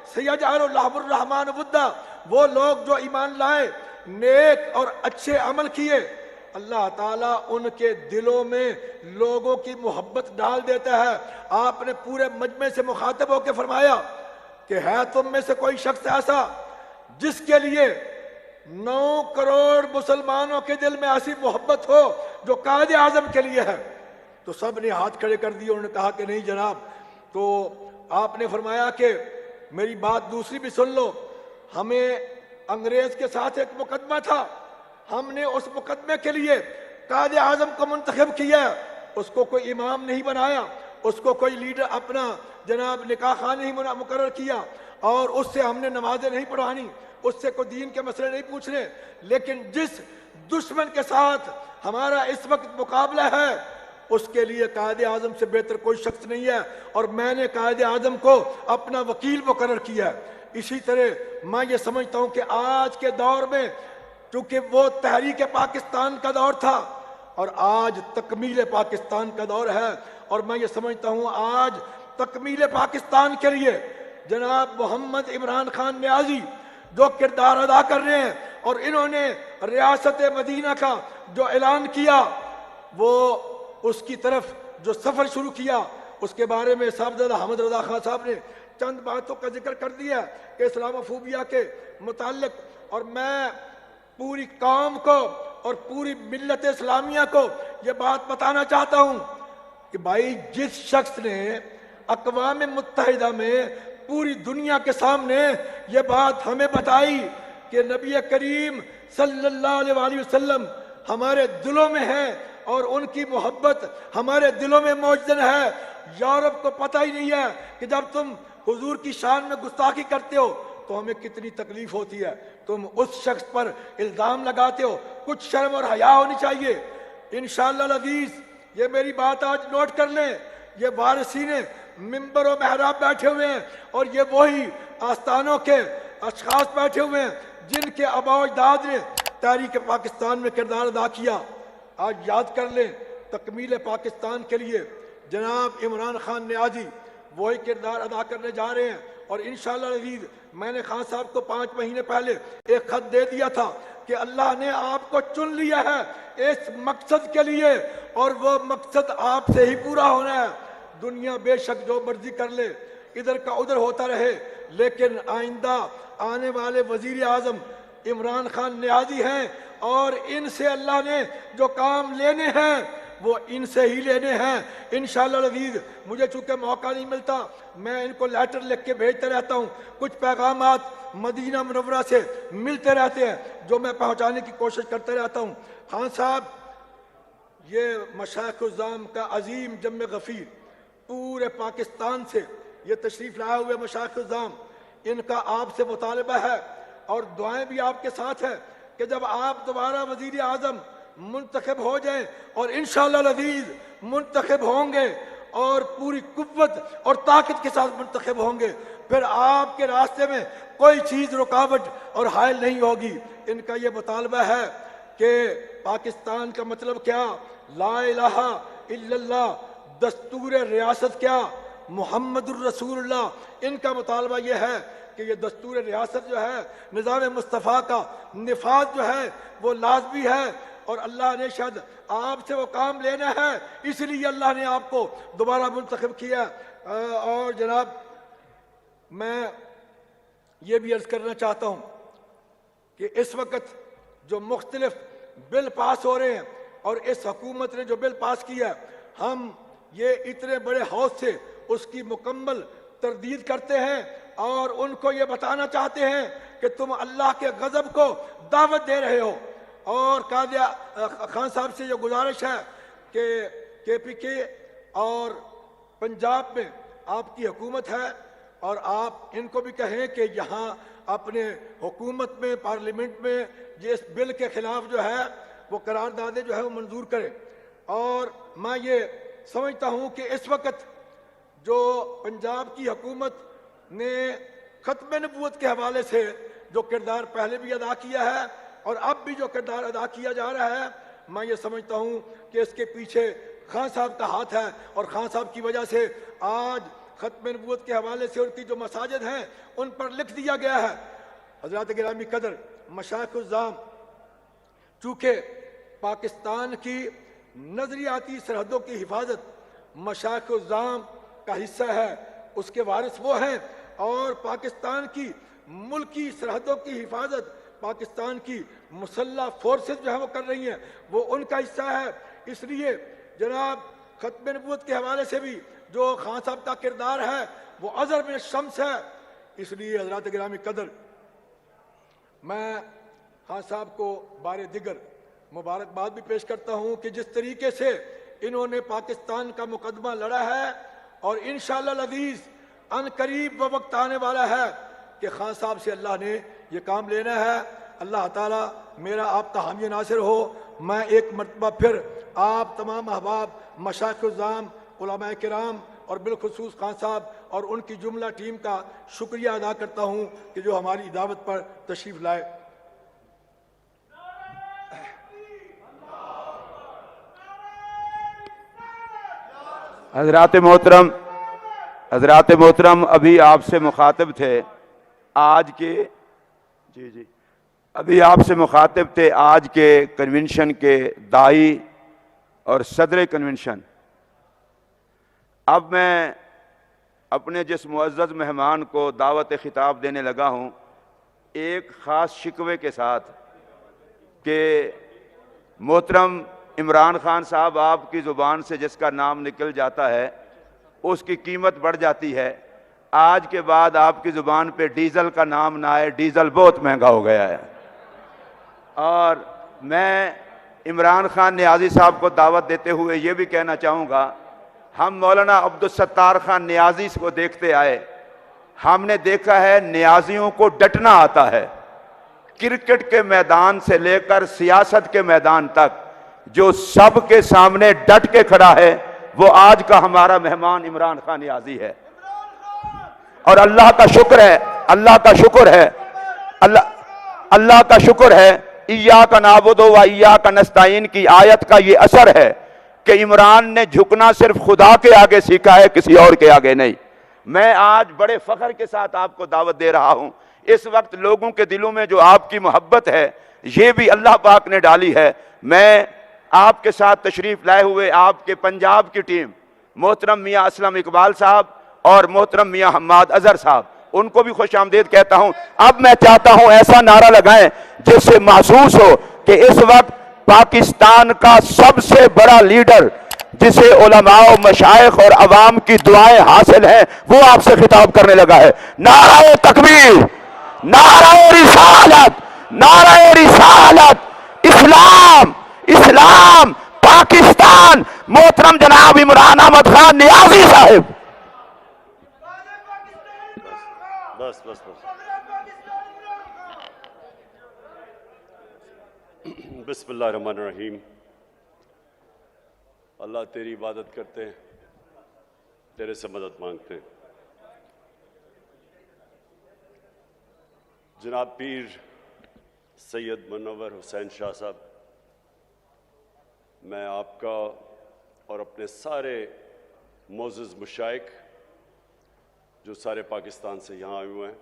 सयजअलु लहुर रहमान वुद्दा। वो लोग जो ईमान लाए, नेक और अच्छे अमल किए, अल्लाह ताला उनके दिलों में लोगों की मोहब्बत डाल देता है। आपने पूरे मजमे से मुखातब होकर फरमाया कि है तुम में से कोई शख्स ऐसा जिसके लिए 9 करोड़ मुसलमानों के दिल में ऐसी मोहब्बत हो जो कायदे आजम के लिए है। तो सब ने हाथ खड़े कर दिए, उन्होंने कहा कि नहीं जनाब। तो आपने फरमाया कि मेरी बात दूसरी भी सुन लो, हमें अंग्रेज के साथ एक मुकदमा था, हमने उस मुकदमे के लिए कायदे आजम को मुंतखब किया, उसको कोई इमाम नहीं बनाया, उसको कोई लीडर अपना जनाब निकाह खान नहीं मुकर्रर किया, और उससे हमने नमाजें नहीं पढ़वानी, उससे कोई दीन के मसले नहीं पूछने। लेकिन जिस दुश्मन के साथ हमारा इस वक्त मुकाबला है, उसके लिए कायदे आजम से बेहतर कोई शख्स नहीं है, और मैंने कायदे आजम को अपना वकील मुकर्रर किया है। इसी तरह मैं ये समझता हूं कि आज के दौर में, चूंकि वो तहरीक पाकिस्तान का दौर था और आज तकमील पाकिस्तान का दौर है, और मैं ये समझता हूं आज तकमील पाकिस्तान के लिए जनाब मोहम्मद इमरान खान नियाजी जो किरदार अदा कर रहे हैं, और इन्होंने रियासत मदीना का जो ऐलान किया, वो उसकी तरफ जो सफर शुरू किया, उसके बारे में साहबजादा अहमद रजा खान साहब ने चंद बातों का जिक्र कर दिया कि इस्लामोफोबिया के मुताल्लिक। और मैं पूरी कौम को और पूरी मिल्लत इस्लामिया को यह बात बताना चाहता हूं कि भाई, जिस शख्स ने अक़वाम मुत्तहिदा में पूरी दुनिया के सामने ये बात हमें बताई कि नबी करीम सल्लल्लाहु अलैहि वसल्लम हमारे दिलों में है और उनकी मोहब्बत हमारे दिलों में मौजूद है, यूरोप को पता ही नहीं है कि जब तुम हुजूर की शान में गुस्ताखी करते हो तो हमें कितनी तकलीफ होती है। तुम उस शख्स पर इल्जाम लगाते हो, कुछ शर्म और हया होनी चाहिए। इंशाअल्लाह अज़ीज, ये मेरी बात आज नोट कर लें, ये वारिसीने मिंबर और महराब बैठे हुए हैं, और ये वही आस्थानों के अशखास बैठे हुए हैं जिनके आबा अजदाद ने तहरीक पाकिस्तान में किरदार अदा किया। आज याद कर लें, तकमील पाकिस्तान के लिए जनाब इमरान खान नियाजी वही किरदार अदा करने जा रहे हैं। और इंशाअल्लाह अज़ीज, मैंने खान साहब को 5 महीने पहले एक खत दे दिया था कि अल्लाह ने आपको चुन लिया है इस मकसद के लिए, और वो मकसद आपसे ही पूरा होना है। दुनिया बेशक जो मर्जी कर ले, इधर का उधर होता रहे, लेकिन आइंदा आने वाले वजीर आजम इमरान खान नियाजी हैं, और इनसे अल्लाह ने जो काम लेने हैं वो इनसे ही लेने हैं इंशाअल्लाह अज़ीज़। मुझे चूंकि मौका नहीं मिलता, मैं इनको लेटर लिख के भेजते रहता हूँ, कुछ पैगामात मदीना मुनव्वरा से मिलते रहते हैं जो मैं पहुँचाने की कोशिश करते रहता हूँ। खान साहब, ये मशाइख़-उज़्ज़ाम का अजीम जम गफ़ीर पूरे पाकिस्तान से ये तशरीफ़ लाए हुए मशाइख़-उज़्ज़ाम, इनका आपसे मुतालबा है और दुआएं भी आपके साथ है कि जब आप दोबारा वज़ीर आज़म मुंतखब हो जाएं, और इंशाअल्लाह अज़ीज़ मुंतखब होंगे और पूरी कुव्वत और ताकत के साथ मुंतखब होंगे, फिर आपके रास्ते में कोई चीज़ रुकावट और हायल नहीं होगी। इनका ये मुतालबा है कि पाकिस्तान का मतलब क्या, ला इलाहा इल्लल्लाह, दस्तूर रियासत क्या, मुहम्मदुर रसूलुल्लाह। इनका मुतालबा ये है कि ये दस्तूर रियासत जो है, निज़ाम मुस्तफ़ा का निफाज जो है वो लाजमी है, और अल्लाह ने शायद आपसे वो काम लेना है, इसलिए अल्लाह ने आपको दोबारा मुंतखब किया। और जनाब, मैं ये भी अर्ज़ करना चाहता हूँ कि इस वक्त जो मुख्तलिफ बिल पास हो रहे हैं, और इस हुकूमत ने जो बिल पास किया, हम ये इतने बड़े हौस से उसकी मुकम्मल तरदीद करते हैं, और उनको ये बताना चाहते हैं कि तुम अल्लाह के गज़ब को दावत दे रहे हो। और कादिया खान साहब से जो गुजारिश है कि KPK और पंजाब में आपकी हुकूमत है, और आप इनको भी कहें कि यहाँ अपने हुकूमत में, पार्लियामेंट में जिस बिल के खिलाफ जो है वो करारदादे जो है वो मंजूर करें। और मैं ये समझता हूँ कि इस वक्त जो पंजाब की हुकूमत ने खत्म नबूवत के हवाले से जो किरदार पहले भी अदा किया है और अब भी जो किरदार अदा किया जा रहा है, मैं ये समझता हूँ कि इसके पीछे खान साहब का हाथ है और खान साहब की वजह से आज खत्म नबूवत के हवाले से उनकी जो मसाजिद हैं उन पर लिख दिया गया है। हजरत गिरामी कदर मशाइख़-उज़्ज़ाम चूँकि पाकिस्तान की नजरियाती सरहदों की हिफाजत मशाइख़-उज़्ज़ाम का हिस्सा है, उसके वारिस वो हैं, और पाकिस्तान की मुल्की सरहदों की हिफाजत पाकिस्तान की मुसल्लह फोर्सेस जो है वो कर रही हैं, वो उनका हिस्सा है। इसलिए जनाब खत्म नबूवत के हवाले से भी जो खान साहब का किरदार है वो अज़र में शम्स है। इसलिए हज़रात गिरामी कदर, मैं खान साहब को बारे दिगर मुबारकबाद भी पेश करता हूँ कि जिस तरीके से इन्होंने पाकिस्तान का मुकदमा लड़ा है, और इंशाअल्लाह अज़ीज़ अनकरीब वो वक्त आने वाला है कि खान साहब से अल्लाह ने ये काम लेना है। अल्लाह ताला मेरा आपका हामी नासिर हो। मैं एक मरतबा फिर आप तमाम अहबाब मशाइख़-उज़्ज़ाम उलमाए किराम और बिलखुसूस खान साहब और उनकी जुमला टीम का शुक्रिया अदा करता हूँ कि जो हमारी दावत पर तशरीफ़ लाए। हजरात मोहतरम अभी आपसे मुखातिब थे आज के अभी आपसे मुखातिब थे आज के कन्वेंशन के दाई और सदर कन्वेंशन। अब मैं अपने जिस मुअज़्ज़ज़ मेहमान को दावत खिताब देने लगा हूँ, एक ख़ास शिकवे के साथ कि मोहतरम इमरान खान साहब, आपकी ज़ुबान से जिसका नाम निकल जाता है उसकी कीमत बढ़ जाती है। आज के बाद आपकी ज़ुबान पे डीज़ल का नाम ना आए, डीज़ल बहुत महंगा हो गया है। और मैं इमरान खान नियाज़ी साहब को दावत देते हुए ये भी कहना चाहूँगा, हम मौलाना अब्दुल सत्तार खान नियाज़ी को देखते आए, हमने देखा है नियाज़ियों को डटना आता है। क्रिकेट के मैदान से लेकर सियासत के मैदान तक जो सबके सामने डट के खड़ा है वो आज का हमारा मेहमान इमरान खान नियाज़ी है। और अल्लाह का शुक्र है, अल्लाह का शुक्र है, इय्याका नअबुदु व इय्याका नस्तईन की आयत का ये असर है कि इमरान ने झुकना सिर्फ खुदा के आगे सीखा है, किसी और के आगे नहीं। मैं आज बड़े फख्र के साथ आपको दावत दे रहा हूं। इस वक्त लोगों के दिलों में जो आपकी मोहब्बत है ये भी अल्लाह पाक ने डाली है। मैं आपके साथ तशरीफ लाए हुए आपके पंजाब की टीम मोहतरम मियाँ असलम इकबाल साहब और मोहतरम मियाँ हम्माद अजहर साहब, उनको भी खुश आमदीद कहता हूं। अब मैं चाहता हूं ऐसा नारा लगाएं जिससे महसूस हो कि इस वक्त पाकिस्तान का सबसे बड़ा लीडर, जिसे उलमाओ मशाइख और अवाम की दुआएं हासिल हैं, वो आपसे खिताब करने लगा है। नारा तकबीर, नारा रिसालत, नारा रिसालत, इस्लाम, इस्लाम, पाकिस्तान, मोहतरम जनाब इमरान अहमद खान नियाज़ी साहिब। बस बस बस। बिस्मिल्लाहिर्रहमानिर्रहीम। अल्लाह तेरी इबादत करते हैं, तेरे से मदद मांगते हैं। जनाब पीर सैयद मुनव्वर हुसैन शाह साहब, मैं आपका और अपने सारे मोअज़्ज़ज़ मशाइख जो सारे पाकिस्तान से यहाँ आए हुए हैं,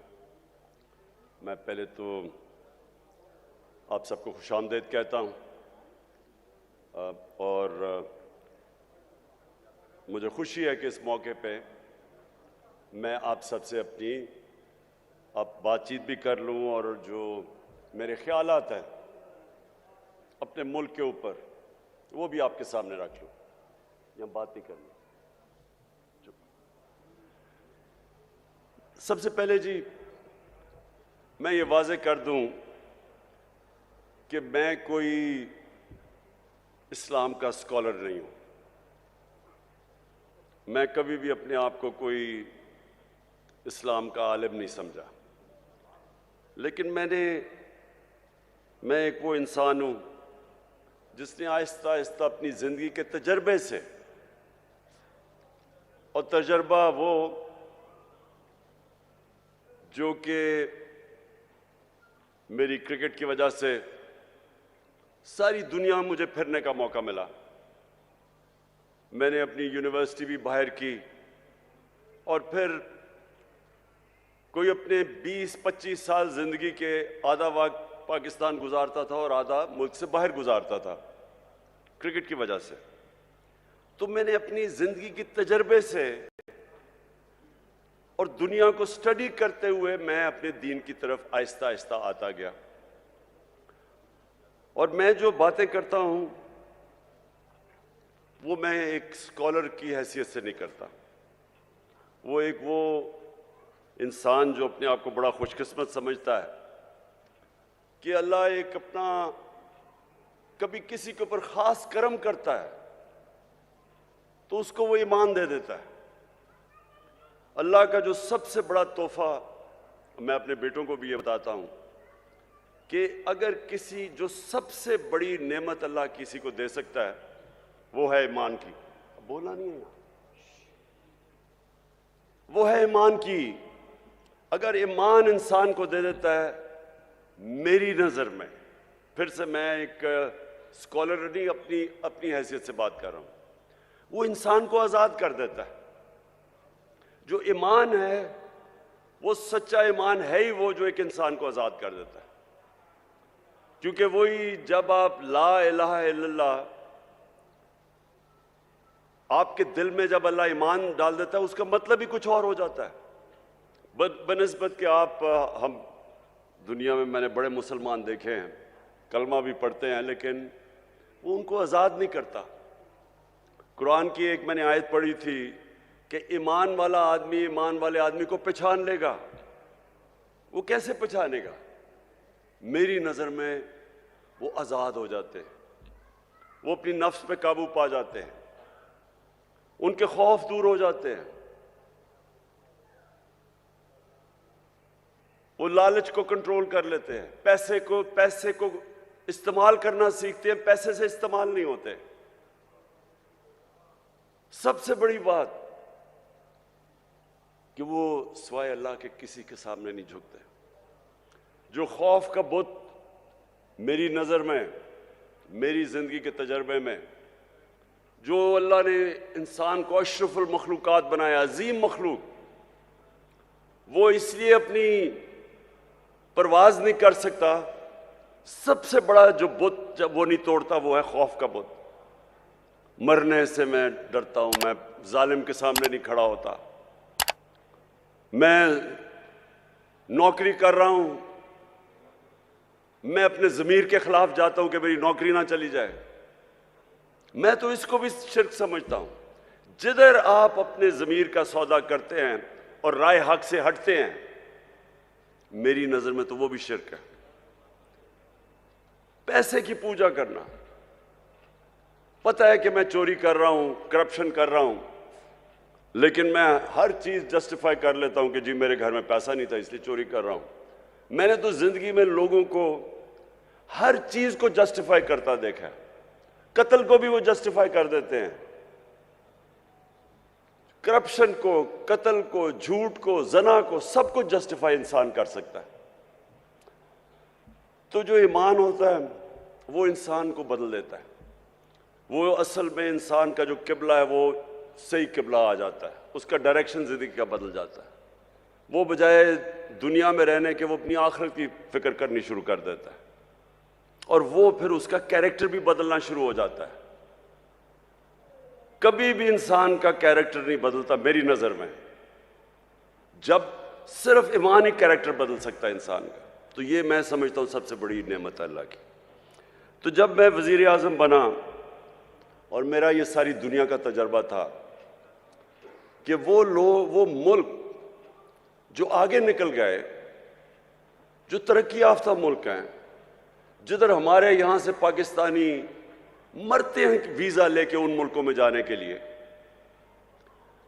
मैं पहले तो आप सबको खुशामदीद कहता हूँ। और मुझे खुशी है कि इस मौके पे मैं आप सबसे अपनी अब बातचीत भी कर लूँ और जो मेरे ख्यालात हैं अपने मुल्क के ऊपर वो भी आपके सामने रख लूँ। यहाँ बात नहीं करनी। सबसे पहले जी मैं ये वाज़ेह कर दूं कि मैं कोई इस्लाम का स्कॉलर नहीं हूं। मैं कभी भी अपने आप को कोई इस्लाम का आलिम नहीं समझा, लेकिन मैं एक वो इंसान हूं जिसने आहिस्ता आहिस्ता अपनी ज़िंदगी के तजर्बे से और तजर्बा वो जो कि मेरी क्रिकेट की वजह से सारी दुनिया में मुझे फिरने का मौका मिला। मैंने अपनी यूनिवर्सिटी भी बाहर की और फिर कोई अपने 20-25 साल जिंदगी के आधा वक्त पाकिस्तान गुजारता था और आधा मुल्क से बाहर गुजारता था क्रिकेट की वजह से। तो मैंने अपनी जिंदगी के तजर्बे से और दुनिया को स्टडी करते हुए मैं अपने दीन की तरफ आहिस्ता आहिस्ता आता गया। और मैं जो बातें करता हूं वो मैं एक स्कॉलर की हैसियत से नहीं करता। वो इंसान जो अपने आप को बड़ा खुशकिस्मत समझता है कि अल्लाह एक अपना कभी किसी के ऊपर खास करम करता है तो उसको वो ईमान दे देता है। अल्लाह का जो सबसे बड़ा तोहफा, मैं अपने बेटों को भी ये बताता हूं कि अगर किसी जो सबसे बड़ी नेमत अल्लाह किसी को दे सकता है वो है ईमान की। बोला नहीं है, वो है ईमान की। अगर ईमान इंसान को दे देता है, मेरी नजर में, फिर से मैं एक स्कॉलर नहीं अपनी हैसियत से बात कर रहा हूं, वो इंसान को आजाद कर देता है। जो ईमान है वो सच्चा ईमान है ही वो जो एक इंसान को आजाद कर देता है। क्योंकि वही जब आप ला इलाहा इल्लल्लाह आपके दिल में जब अल्लाह ईमान डाल देता है उसका मतलब ही कुछ और हो जाता है। बनिस्बत के हम दुनिया में मैंने बड़े मुसलमान देखे हैं, कलमा भी पढ़ते हैं, लेकिन वो उनको आज़ाद नहीं करता। कुरान की एक मैंने आयत पढ़ी थी कि ईमान वाला आदमी ईमान वाले आदमी को पहचान लेगा। वो कैसे पहचानेगा? मेरी नज़र में वो आज़ाद हो जाते हैं, वो अपनी नफ्स पे काबू पा जाते हैं, उनके खौफ दूर हो जाते हैं, वो लालच को कंट्रोल कर लेते हैं, पैसे को इस्तेमाल करना सीखते हैं, पैसे से इस्तेमाल नहीं होते। सबसे बड़ी बात कि वो सिवाय अल्लाह के किसी के सामने नहीं झुकते। जो खौफ का बुत मेरी नज़र में, मेरी ज़िंदगी के तजर्बे में, जो अल्लाह ने इंसान को अशरफुल मखलूकात बनाया, अजीम मखलूक, वो इसलिए अपनी परवाज नहीं कर सकता। सबसे बड़ा जो बुत जब वो नहीं तोड़ता वो है खौफ का बुत। मरने से मैं डरता हूं, मैं जालिम के सामने नहीं खड़ा होता। मैं नौकरी कर रहा हूं, मैं अपने ज़मीर के खिलाफ जाता हूं कि मेरी नौकरी ना चली जाए। मैं तो इसको भी शिर्क समझता हूं। जिधर आप अपने ज़मीर का सौदा करते हैं और राय हक से हटते हैं, मेरी नज़र में तो वो भी शिर्क है। पैसे की पूजा करना, पता है कि मैं चोरी कर रहा हूं, करप्शन कर रहा हूं, लेकिन मैं हर चीज जस्टिफाई कर लेता हूं कि जी मेरे घर में पैसा नहीं था इसलिए चोरी कर रहा हूं। मैंने तो जिंदगी में लोगों को हर चीज को जस्टिफाई करता देखा है। कत्ल को भी वो जस्टिफाई कर देते हैं, करप्शन को, कत्ल को, झूठ को, जना को, सब कुछ जस्टिफाई इंसान कर सकता है। तो जो ईमान होता है वो इंसान को बदल देता है। वो असल में इंसान का जो किबला है वो सही किबला आ जाता है, उसका डायरेक्शन जिंदगी का बदल जाता है। वो बजाय दुनिया में रहने के वो अपनी आखिरत की फिक्र करनी शुरू कर देता है और वो फिर उसका कैरेक्टर भी बदलना शुरू हो जाता है। कभी भी इंसान का कैरेक्टर नहीं बदलता मेरी नजर में, जब सिर्फ ईमान ही कैरेक्टर बदल सकता है इंसान का। तो ये मैं समझता हूं सबसे बड़ी नेमत अल्लाह की। तो जब मैं वजीर आजम बना और मेरा ये सारी दुनिया का तजर्बा था कि वो मुल्क जो आगे निकल गए, जो तरक्की याफ्ता मुल्क हैं, जिधर हमारे यहां से पाकिस्तानी मरते हैं वीजा लेके उन मुल्कों में जाने के लिए।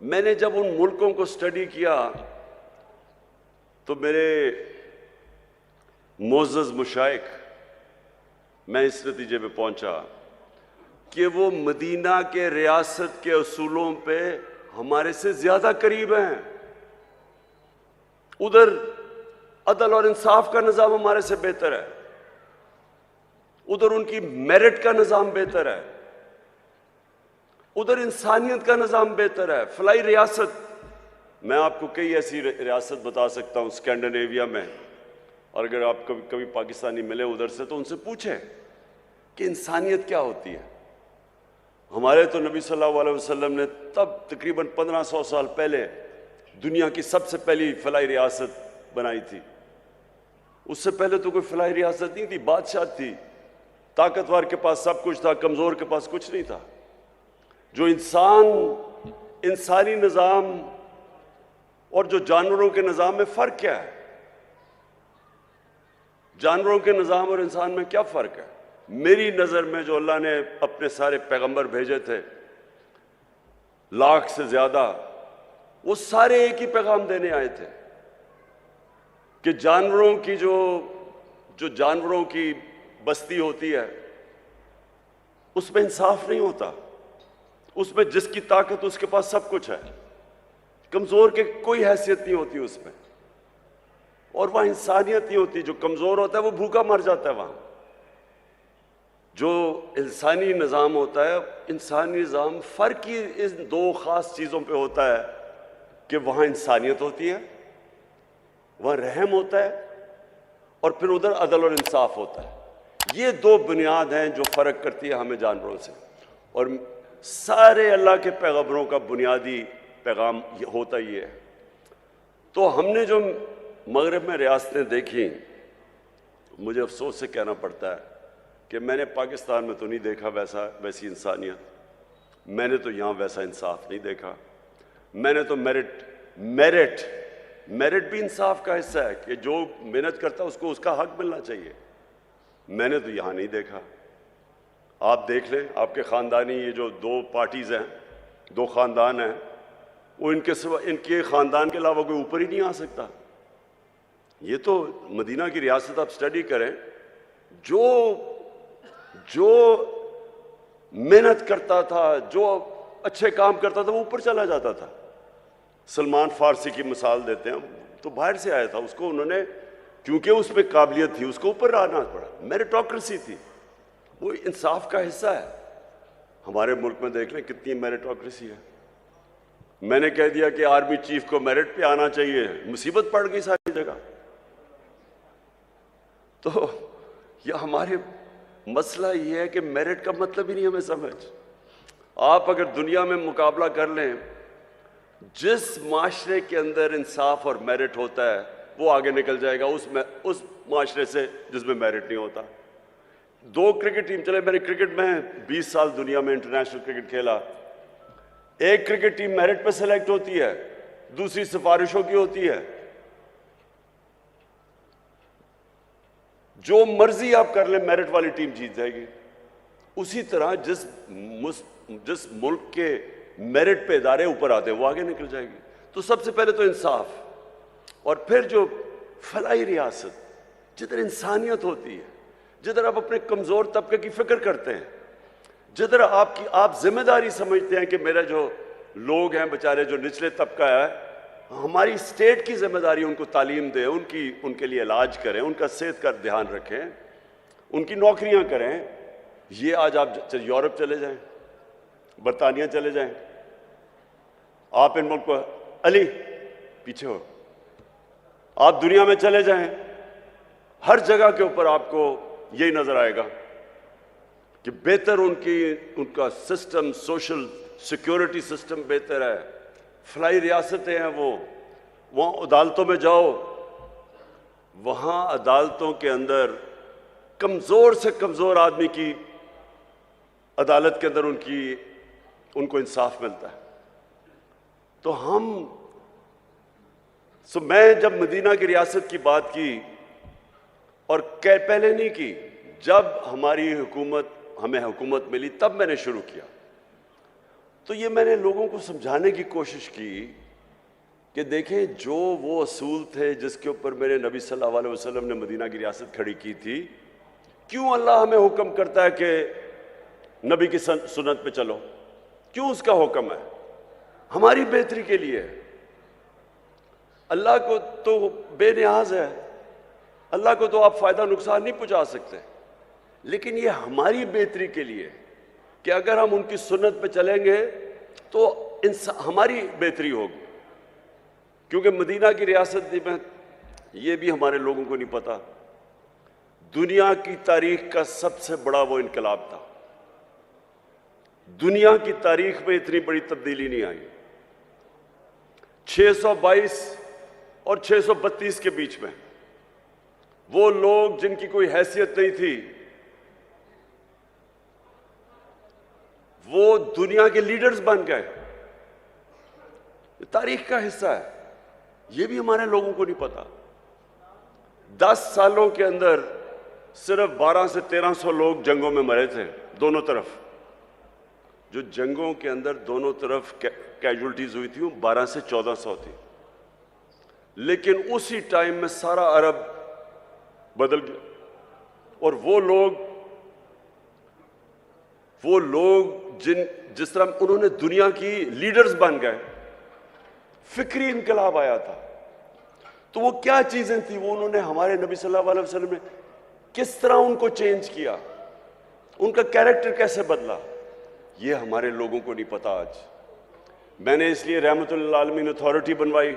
मैंने जब उन मुल्कों को स्टडी किया तो मेरे मोअज़्ज़ज़ मुशाइख, मैं इस नतीजे पे पहुंचा कि वो मदीना के रियासत के असूलों पे हमारे से ज्यादा करीब हैं। उधर अदल और इंसाफ का निजाम हमारे से बेहतर है, उधर उनकी मेरिट का निजाम बेहतर है, उधर इंसानियत का निजाम बेहतर है। फलाई रियासत, मैं आपको कई ऐसी रियासत बता सकता हूं स्कैंडिनेविया में, और अगर आप कभी पाकिस्तानी मिले उधर से तो उनसे पूछें कि इंसानियत क्या होती है। हमारे तो नबी सल्लल्लाहु अलैहि वसल्लम ने तब तकरीबन 1500 साल पहले दुनिया की सबसे पहली फलाई रियासत बनाई थी। उससे पहले तो कोई फलाई रियासत नहीं थी, बादशाह थी, ताकतवर के पास सब कुछ था, कमजोर के पास कुछ नहीं था। जो इंसानी निजाम और जो जानवरों के निजाम में फर्क क्या है? जानवरों के निजाम और इंसान में क्या फर्क है? मेरी नजर में जो अल्लाह ने अपने सारे पैगंबर भेजे थे, लाख से ज्यादा, वो सारे एक ही पैगाम देने आए थे कि जानवरों की जो जानवरों की बस्ती होती है उसमें इंसाफ नहीं होता। उसमें जिसकी ताकत उसके पास सब कुछ है, कमजोर के कोई हैसियत नहीं होती उसमें, और वहां इंसानियत नहीं होती। जो कमजोर होता है वो भूखा मर जाता है। वहां जो इंसानी निज़ाम होता है, इंसानी निज़ाम फर्क ही इन दो खास चीज़ों पे होता है कि वहाँ इंसानियत होती है, वहाँ रहम होता है, और फिर उधर अदल और इंसाफ होता है। ये दो बुनियाद हैं जो फ़र्क करती है हमें जानवरों से। और सारे अल्लाह के पैगंबरों का बुनियादी पैगाम होता ही है। तो हमने जो मगरब में रियासतें देखी, मुझे अफसोस से कहना पड़ता है कि मैंने पाकिस्तान में तो नहीं देखा वैसी इंसानियत, मैंने तो यहाँ वैसा इंसाफ नहीं देखा। मैंने तो मेरिट भी इंसाफ का हिस्सा है कि जो मेहनत करता है उसको उसका हक मिलना चाहिए। मैंने तो यहाँ नहीं देखा। आप देख लें, आपके ख़ानदानी ये जो दो पार्टीज़ हैं, दो ख़ानदान हैं, वो इनके ख़ानदान के अलावा कोई ऊपर ही नहीं आ सकता। ये तो मदीना की रियासत आप स्टडी करें, जो मेहनत करता था, जो अच्छे काम करता था, वो ऊपर चला जाता था। सलमान फारसी की मिसाल देते हैं, तो बाहर से आया था, उसको उन्होंने क्योंकि उसमें काबिलियत थी उसको ऊपर आना पड़ा, मेरिटोक्रेसी थी, वो इंसाफ का हिस्सा है। हमारे मुल्क में देख लें कितनी मेरिटोक्रेसी है। मैंने कह दिया कि आर्मी चीफ को मेरिट पे आना चाहिए, मुसीबत पड़ गई सारी जगह। तो यह हमारे मसला ये है कि मेरिट का मतलब ही नहीं हमें समझ। आप अगर दुनिया में मुकाबला कर लें, जिस माशरे के अंदर इंसाफ और मेरिट होता है वो आगे निकल जाएगा उस माशरे से जिसमें मेरिट नहीं होता। दो क्रिकेट टीम चले, मैंने क्रिकेट में 20 साल दुनिया में इंटरनेशनल क्रिकेट खेला। एक क्रिकेट टीम मेरिट पे सेलेक्ट होती है, दूसरी सिफारिशों की होती है। जो मर्जी आप कर लें, मेरिट वाली टीम जीत जाएगी। उसी तरह जिस मुल्क के मेरिट पे इदारे ऊपर आते हैं वो आगे निकल जाएगी। तो सबसे पहले तो इंसाफ, और फिर जो फलाई रियासत, जिधर इंसानियत होती है, जिधर आप अपने कमजोर तबके की फिक्र करते हैं, जिधर आप जिम्मेदारी समझते हैं कि मेरा जो लोग हैं बेचारे, जो निचले तबका है, हमारी स्टेट की जिम्मेदारी उनको तालीम दें, उनके लिए इलाज करें, उनका सेहत का ध्यान रखें, उनकी नौकरियां करें। ये आज आप यूरोप चले जाएं, बरतानिया चले जाएं, आप इन मुल्क को, अली पीछे हो, आप दुनिया में चले जाएं, हर जगह के ऊपर आपको यही नजर आएगा कि बेहतर उनका सिस्टम, सोशल सिक्योरिटी सिस्टम बेहतर है। फलाई रियासतें हैं वो। वहाँ अदालतों में जाओ, वहाँ अदालतों के अंदर कमज़ोर से कमज़ोर आदमी की अदालत के अंदर उनको इंसाफ मिलता है। तो मैं जब मदीना की रियासत की बात की, और पहले नहीं की, जब हमें हुकूमत मिली तब मैंने शुरू किया। तो ये मैंने लोगों को समझाने की कोशिश की कि देखें, जो वो असूल थे जिसके ऊपर मेरे नबी सल्लल्लाहु अलैहि वसल्लम ने मदीना की रियासत खड़ी की थी, क्यों अल्लाह हमें हुक्म करता है कि नबी की सुन्नत पे चलो? क्यों उसका हुक्म है? हमारी बेहतरी के लिए है। अल्लाह को तो बेनियाज है, अल्लाह को तो आप फायदा नुकसान नहीं पहुंचा सकते, लेकिन ये हमारी बेहतरी के लिए है कि अगर हम उनकी सुन्नत पे चलेंगे तो हमारी बेहतरी होगी। क्योंकि मदीना की रियासत में, ये भी हमारे लोगों को नहीं पता, दुनिया की तारीख का सबसे बड़ा वो इनकलाब था। दुनिया की तारीख में इतनी बड़ी तब्दीली नहीं आई। 622 और 632 के बीच में वो लोग जिनकी कोई हैसियत नहीं थी, वो दुनिया के लीडर्स बन गए। तारीख का हिस्सा है, ये भी हमारे लोगों को नहीं पता। 10 सालों के अंदर सिर्फ 1200 से 1300 लोग जंगों में मरे थे, दोनों तरफ। जो जंगों के अंदर दोनों तरफ कैजुअल्टीज हुई थी वो 1200 से 1400 थी। लेकिन उसी टाइम में सारा अरब बदल गया। और वो लोग जिस तरह उन्होंने दुनिया की लीडर्स बन गए, फिक्री इनकलाब आया था। तो वो क्या चीजें थी, वो उन्होंने हमारे नबी सल्लल्लाहु अलैहि वसल्लम ने किस तरह उनको चेंज किया, उनका कैरेक्टर कैसे बदला, ये हमारे लोगों को नहीं पता आज। मैंने इसलिए रहमतुल आलमीन अथॉरिटी बनवाई,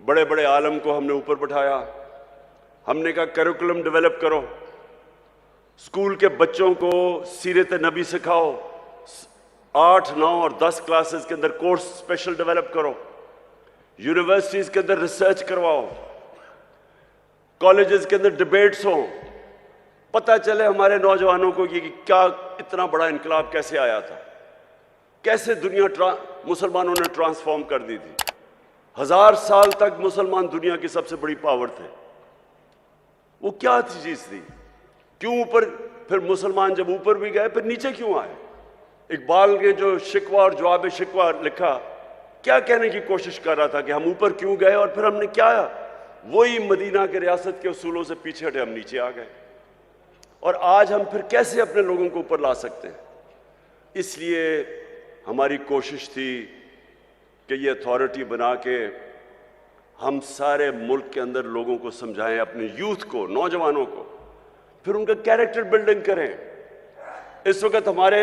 बड़े बड़े आलम को हमने ऊपर बैठाया। हमने कहा करिकुलम डेवलप करो, स्कूल के बच्चों को सीरत नबी सिखाओ, 8, 9 और 10 क्लासेस के अंदर कोर्स स्पेशल डेवलप करो, यूनिवर्सिटीज के अंदर रिसर्च करवाओ, कॉलेजेस के अंदर डिबेट्स हो, पता चले हमारे नौजवानों को कि क्या इतना बड़ा इनकलाब कैसे आया था, कैसे दुनिया मुसलमानों ने ट्रांसफॉर्म कर दी थी। 1000 साल तक मुसलमान दुनिया की सबसे बड़ी पावर थे। वो क्या चीज थी, क्यों ऊपर, फिर मुसलमान जब ऊपर भी गए फिर नीचे क्यों आए? इकबाल ने जो शिकवा और जवाब शिकवा लिखा, क्या कहने की कोशिश कर रहा था कि हम ऊपर क्यों गए और फिर हमने क्या, वही मदीना के रियासत के उसूलों से पीछे हटे, हम नीचे आ गए। और आज हम फिर कैसे अपने लोगों को ऊपर ला सकते हैं? इसलिए हमारी कोशिश थी कि ये अथॉरिटी बना के हम सारे मुल्क के अंदर लोगों को समझाएं, अपने यूथ को, नौजवानों को, फिर उनका कैरेक्टर बिल्डिंग करें। इस वक्त हमारे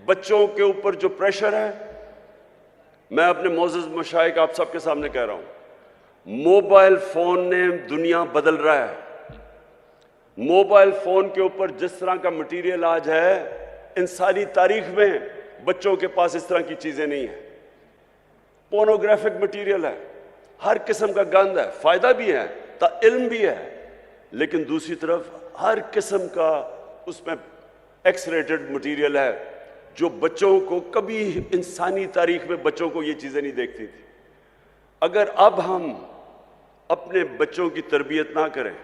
बच्चों के ऊपर जो प्रेशर है, मैं अपने मोअज़्ज़ज़ मशाइख आप सबके सामने कह रहा हूं, मोबाइल फोन ने दुनिया बदल रहा है। मोबाइल फोन के ऊपर जिस तरह का मटेरियल आज है, इंसानी तारीख में बच्चों के पास इस तरह की चीजें नहीं है। पोर्नोग्राफिक मटेरियल है, हर किस्म का गंद है, फायदा भी है, इल्म भी है, लेकिन दूसरी तरफ हर किस्म का उसमें एक्स रेटेड मटेरियल है जो बच्चों को, कभी इंसानी तारीख में बच्चों को ये चीजें नहीं देखती थी। अगर अब हम अपने बच्चों की तरबियत ना करें,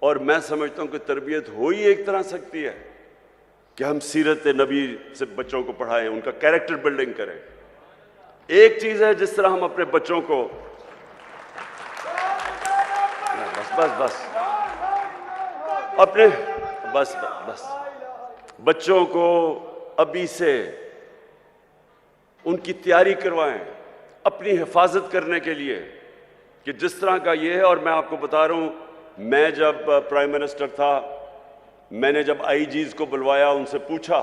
और मैं समझता हूं कि तरबियत हो ही एक तरह सकती है कि हम सीरत नबी से बच्चों को पढ़ाएं, उनका कैरेक्टर बिल्डिंग करें। एक चीज है जिस तरह हम अपने बच्चों को, बस अपने बस बच्चों को अभी से उनकी तैयारी करवाएं अपनी हिफाजत करने के लिए, कि जिस तरह का ये है। और मैं आपको बता रहा हूं, मैं जब प्राइम मिनिस्टर था, मैंने जब आईजीज को बुलवाया, उनसे पूछा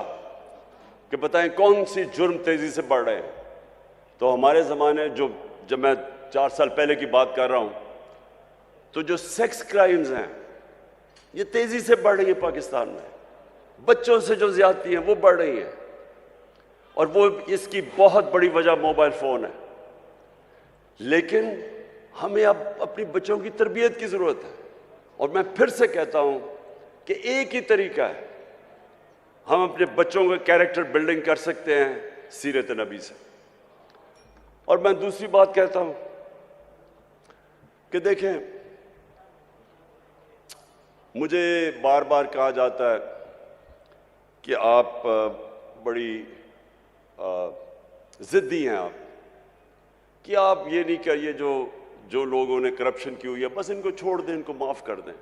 कि बताएं कौन सी जुर्म तेजी से बढ़ रहे हैं। तो हमारे ज़माने, जब मैं 4 साल पहले की बात कर रहा हूं, तो जो सेक्स क्राइम्स हैं ये तेजी से बढ़ रही है पाकिस्तान में। बच्चों से जो ज्यादती हैं वो बढ़ रही हैं, और वो इसकी बहुत बड़ी वजह मोबाइल फोन है। लेकिन हमें अब अपनी बच्चों की तरबियत की जरूरत है। और मैं फिर से कहता हूं कि एक ही तरीका है, हम अपने बच्चों का कैरेक्टर बिल्डिंग कर सकते हैं सीरत नबी से। और मैं दूसरी बात कहता हूं कि देखें, मुझे बार बार कहा जाता है कि आप बड़ी जिद्दी हैं, आप कि आप ये नहीं करिए, जो लोगों ने करप्शन की हुई है बस इनको छोड़ दें, इनको माफ कर दें,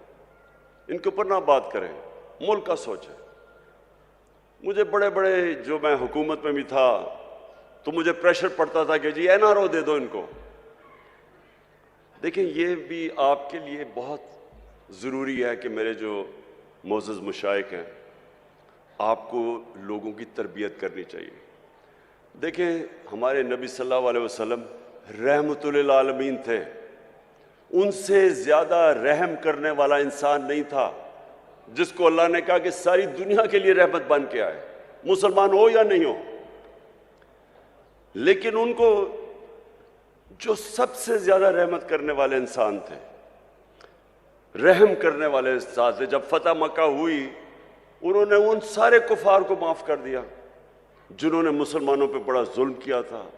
इनके ऊपर ना बात करें, मुल्क का सोचें। मुझे बड़े बड़े, जो मैं हुकूमत में भी था तो मुझे प्रेशर पड़ता था कि जी एनआरओ दे दो इनको। देखिए, ये भी आपके लिए बहुत ज़रूरी है कि मेरे जो मोअज़्ज़ज़ मुशाइख हैं, आपको लोगों की तरबियत करनी चाहिए। देखें, हमारे नबी सल्लल्लाहु अलैहि वसल्लम रहमतुल लिल आलमीन थे। उनसे ज़्यादा रहम करने वाला इंसान नहीं था, जिसको अल्लाह ने कहा कि सारी दुनिया के लिए रहमत बन के आए, मुसलमान हो या नहीं हो। लेकिन उनको जो सबसे ज़्यादा रहमत करने वाले इंसान थे, रहम करने वाले इंसान थे, जब फतह मक्का हुई उन्होंने उन सारे कुफार को माफ़ कर दिया जिन्होंने मुसलमानों पे बड़ा जुल्म किया था,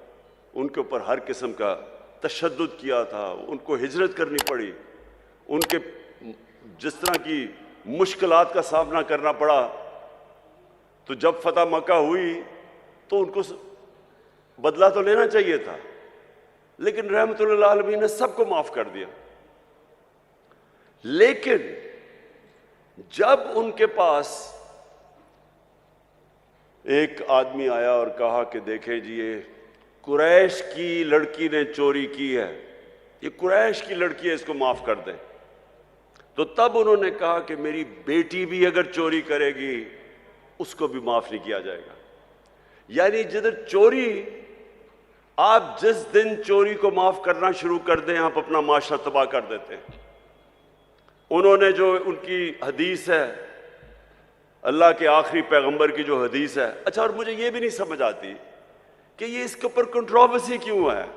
उनके ऊपर हर किस्म का तशद्दुद किया था, उनको हिजरत करनी पड़ी, उनके जिस तरह की मुश्किलात का सामना करना पड़ा। तो जब फतह मक्का हुई तो उनको बदला तो लेना चाहिए था, लेकिन रहमतुल लिल आलमीन ने सबको माफ कर दिया। लेकिन जब उनके पास एक आदमी आया और कहा कि देखें जी, ये कुरैश की लड़की ने चोरी की है, ये कुरैश की लड़की है, इसको माफ कर दें, तो तब उन्होंने कहा कि मेरी बेटी भी अगर चोरी करेगी उसको भी माफ नहीं किया जाएगा। यानी जिधर चोरी, आप जिस दिन चोरी को माफ करना शुरू कर दें, आप अपना माशरा तबाह कर देते हैं। उन्होंने जो उनकी हदीस है, अल्लाह के आखिरी पैगंबर की जो हदीस है, अच्छा, और मुझे ये भी नहीं समझ आती कि ये इसके ऊपर कंट्रोवर्सी क्यों है,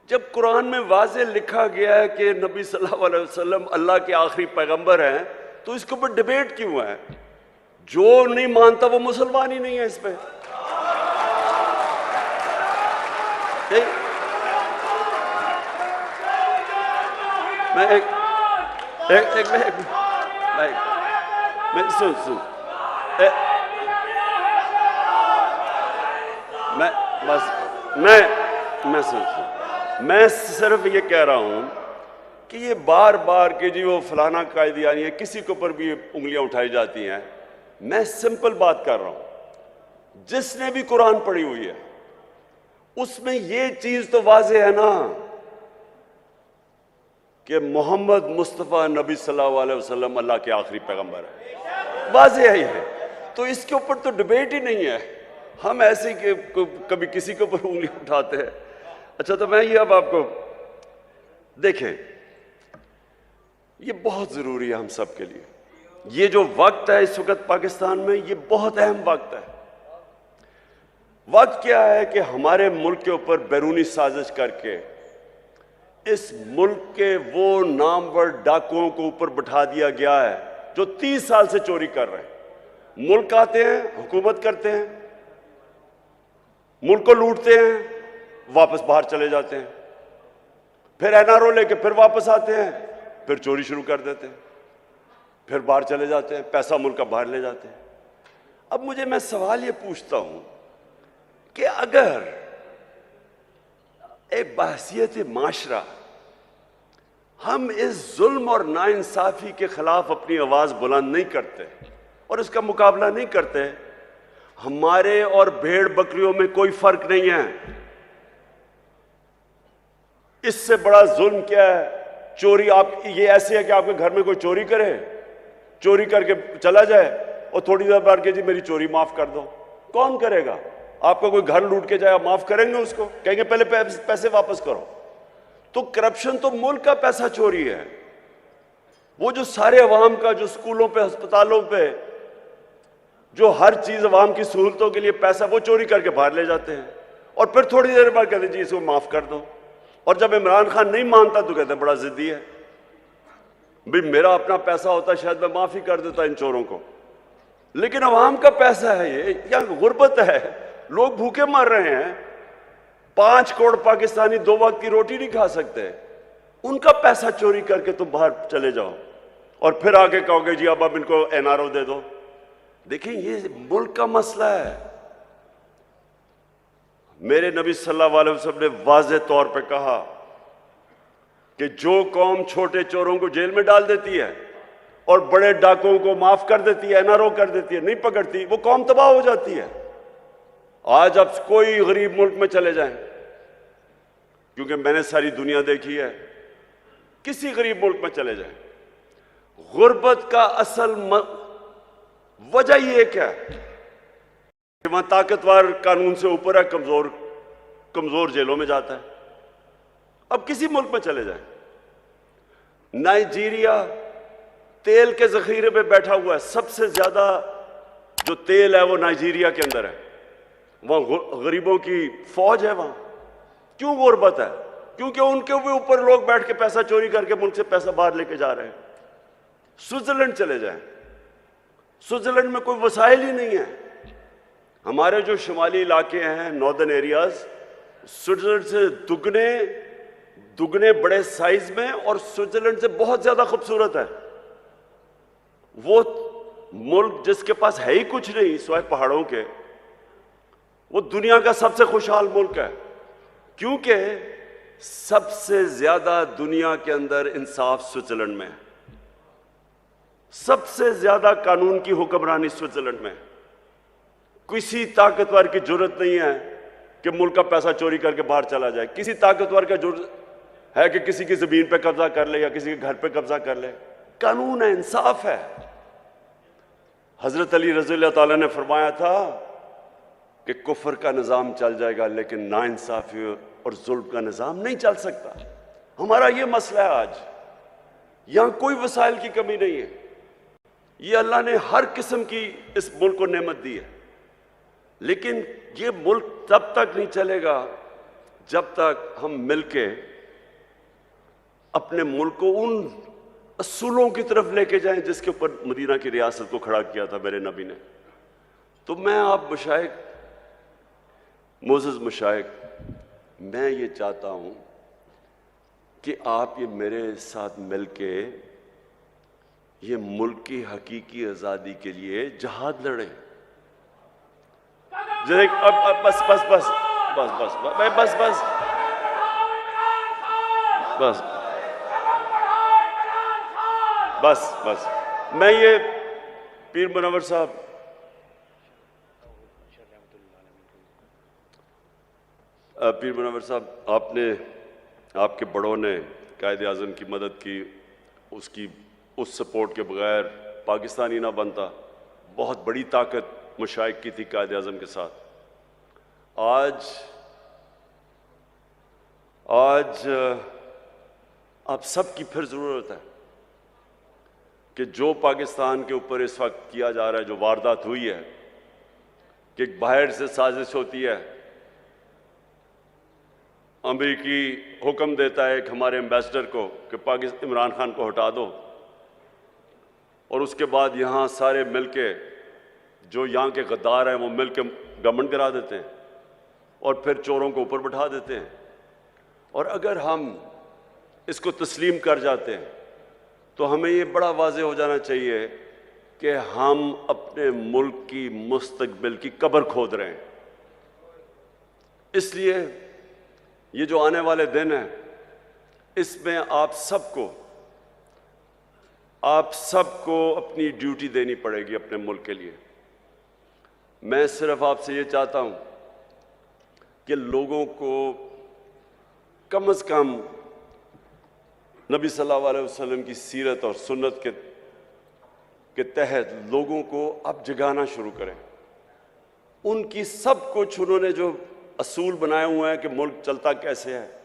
जब कुरान में वाज़े लिखा गया है कि नबी सल्लल्लाहु अलैहि वसल्लम अल्लाह के आखिरी पैगंबर हैं, तो इसके ऊपर डिबेट क्यों है? जो नहीं मानता वो मुसलमान ही नहीं है। इस पे मैं सुन मैं सिर्फ ये कह रहा हूं कि ये बार बार के जी वो फलाना कायदियानी है, किसी के ऊपर भी उंगलियां उठाई जाती हैं। मैं सिंपल बात कर रहा हूं, जिसने भी कुरान पढ़ी हुई है उसमें ये चीज तो वाज़े है ना कि मोहम्मद मुस्तफ़ा नबी सल्लल्लाहु अलैहि वसल्लम अल्लाह के आखिरी पैगंबर है, वाज़े है ये। तो इसके ऊपर तो डिबेट ही नहीं है। हम ऐसे कि कभी किसी के ऊपर उंगली उठाते हैं। अच्छा, तो मैं ये अब आपको देखें, ये बहुत जरूरी है हम सब के लिए। ये जो वक्त है इस वक्त पाकिस्तान में, ये बहुत अहम वक्त है। वक्त क्या है कि हमारे मुल्क के ऊपर बैरूनी साजिश करके इस मुल्क के वो नामवर डाकुओं को ऊपर बिठा दिया गया है जो 30 साल से चोरी कर रहे हैं। मुल्क आते हैं, हुकूमत करते हैं, मुल्क को लूटते हैं, वापस बाहर चले जाते हैं, फिर एनआरओ लेके फिर वापस आते हैं, फिर चोरी शुरू कर देते हैं, फिर बाहर चले जाते हैं, पैसा मुल्क का बाहर ले जाते हैं। अब मैं सवाल ये पूछता हूं कि अगर एक बहसियत माशरा हम इस जुल्म और नाइंसाफी के खिलाफ अपनी आवाज बुलंद नहीं करते और इसका मुकाबला नहीं करते, हमारे और भेड़ बकरियों में कोई फर्क नहीं है। इससे बड़ा जुल्म क्या है? चोरी। आप ये ऐसे है कि आपके घर में कोई चोरी करे, चोरी करके चला जाए और थोड़ी देर बाद के जी मेरी चोरी माफ कर दो। कौन करेगा? आपका कोई घर लूट के जाए, माफ करेंगे उसको? कहेंगे पहले पैसे वापस करो। तो करप्शन तो मुल्क का पैसा चोरी है। वो जो सारे अवाम का, जो स्कूलों पे, अस्पतालों पे, जो हर चीज अवाम की सहूलतों के लिए पैसा, वो चोरी करके बाहर ले जाते हैं और फिर थोड़ी देर बाद कहते हैं जी इसको माफ कर दो। और जब इमरान खान नहीं मानता तो कहते हैं बड़ा जिद्दी है। भाई मेरा अपना पैसा होता शायद मैं माफी कर देता इन चोरों को, लेकिन अवाम का पैसा है ये, यहाँ गुर्बत है, लोग भूखे मर रहे हैं। 5 करोड़ पाकिस्तानी 2 वक्त की रोटी नहीं खा सकते, उनका पैसा चोरी करके तुम बाहर चले जाओ और फिर आके कहोगे जी अब इनको एनआरओ दे दो। देखिए ये मुल्क का मसला है। मेरे नबी सल्लल्लाहु अलैहि वसल्लम ने वाज़े तौर पे कहा कि जो कौम छोटे चोरों को जेल में डाल देती है और बड़े डाकुओं को माफ कर देती है, एनआरओ कर देती है, नहीं पकड़ती, वो कौम तबाह हो जाती है। आज आप कोई गरीब मुल्क में चले जाएं, क्योंकि मैंने सारी दुनिया देखी है, किसी गरीब मुल्क में चले जाएं, गुर्बत का असल वजह ये क्या है कि वहां ताकतवर कानून से ऊपर है, कमजोर जेलों में जाता है। अब किसी मुल्क में चले जाएं, नाइजीरिया तेल के जखीरे पे बैठा हुआ है, सबसे ज्यादा जो तेल है वो नाइजीरिया के अंदर है, वहां गरीबों की फौज है। वहां क्यों गुर्बत है? क्योंकि उनके ऊपर लोग बैठ के पैसा चोरी करके मुल्क से पैसा बाहर लेके जा रहे हैं। स्विट्जरलैंड चले जाएं, स्विट्जरलैंड में कोई वसाइल ही नहीं है। हमारे जो शुमाली इलाके हैं, नॉर्दर्न एरियाज, स्विट्जरलैंड से दुगने बड़े साइज में और स्विट्जरलैंड से बहुत ज्यादा खूबसूरत है। वो मुल्क जिसके पास है ही कुछ नहीं सिवाय पहाड़ों के, वो दुनिया का सबसे खुशहाल मुल्क है, क्योंकि सबसे ज्यादा दुनिया के अंदर इंसाफ स्विट्जरलैंड में है। सबसे ज्यादा कानून की हुक्मरानी स्विट्जरलैंड में। किसी ताकतवर की जरूरत नहीं है कि मुल्क का पैसा चोरी करके बाहर चला जाए। किसी ताकतवर का जरूरत है कि किसी की जमीन पे कब्जा कर ले या किसी के घर पे कब्जा कर ले। कानून है, इंसाफ है। हजरत अली रज़ी अल्लाह ताला ने फरमाया था कि कुफर का निजाम चल जाएगा लेकिन नाइंसाफी और जुल्म का निजाम नहीं चल सकता। हमारा ये मसला है आज। यहां कोई वसाइल की कमी नहीं है। ये अल्लाह ने हर किस्म की इस मुल्क को नेमत दी है, लेकिन ये मुल्क तब तक नहीं चलेगा जब तक हम मिलके अपने मुल्क को उन असूलों की तरफ लेके जाएं जिसके ऊपर मदीना की रियासत को खड़ा किया था मेरे नबी ने। तो मैं आप मशाइख, मोअज़्ज़ज़ मशाइख, मैं ये चाहता हूं कि आप ये मेरे साथ मिलके ये मुल्क की हकीकी आज़ादी के लिए जहाद लड़ें। जैसे अब बस बस बस बस बस बस बस बस बस बस मैं ये पीर मुनव्वर साहब, पीर मुनव्वर साहब, आपके बड़ों ने कायद आज़म की मदद की, उसकी उस सपोर्ट के बगैर पाकिस्तानी ना बनता। बहुत बड़ी ताकत मुशाइख की थी कायद आज़म के साथ। आज आप सबकी फिर ज़रूरत है कि जो पाकिस्तान के ऊपर इस वक्त किया जा रहा है, जो वारदात हुई है कि बाहर से साजिश होती है, अमेरिकी हुक्म देता है एक हमारे एम्बेसडर को कि पाकिस्तान इमरान खान को हटा दो, और उसके बाद यहाँ सारे मिलके जो यहाँ के गद्दार हैं वो मिलके गवर्नमेंट गिरा देते हैं और फिर चोरों को ऊपर बैठा देते हैं। और अगर हम इसको तस्लीम कर जाते हैं तो हमें ये बड़ा वाज़ेह हो जाना चाहिए कि हम अपने मुल्क की मुस्तकबिल की कब्र खोद रहे हैं। इसलिए ये जो आने वाले दिन हैं, इसमें आप सबको अपनी ड्यूटी देनी पड़ेगी अपने मुल्क के लिए। मैं सिर्फ आपसे ये चाहता हूं कि लोगों को कम से कम नबी सल्लल्लाहु अलैहि वसल्लम की सीरत और सुन्नत के तहत लोगों को अब जगाना शुरू करें। उनकी सब कुछ उन्होंने जो असूल बनाए हुए हैं कि मुल्क चलता कैसे है,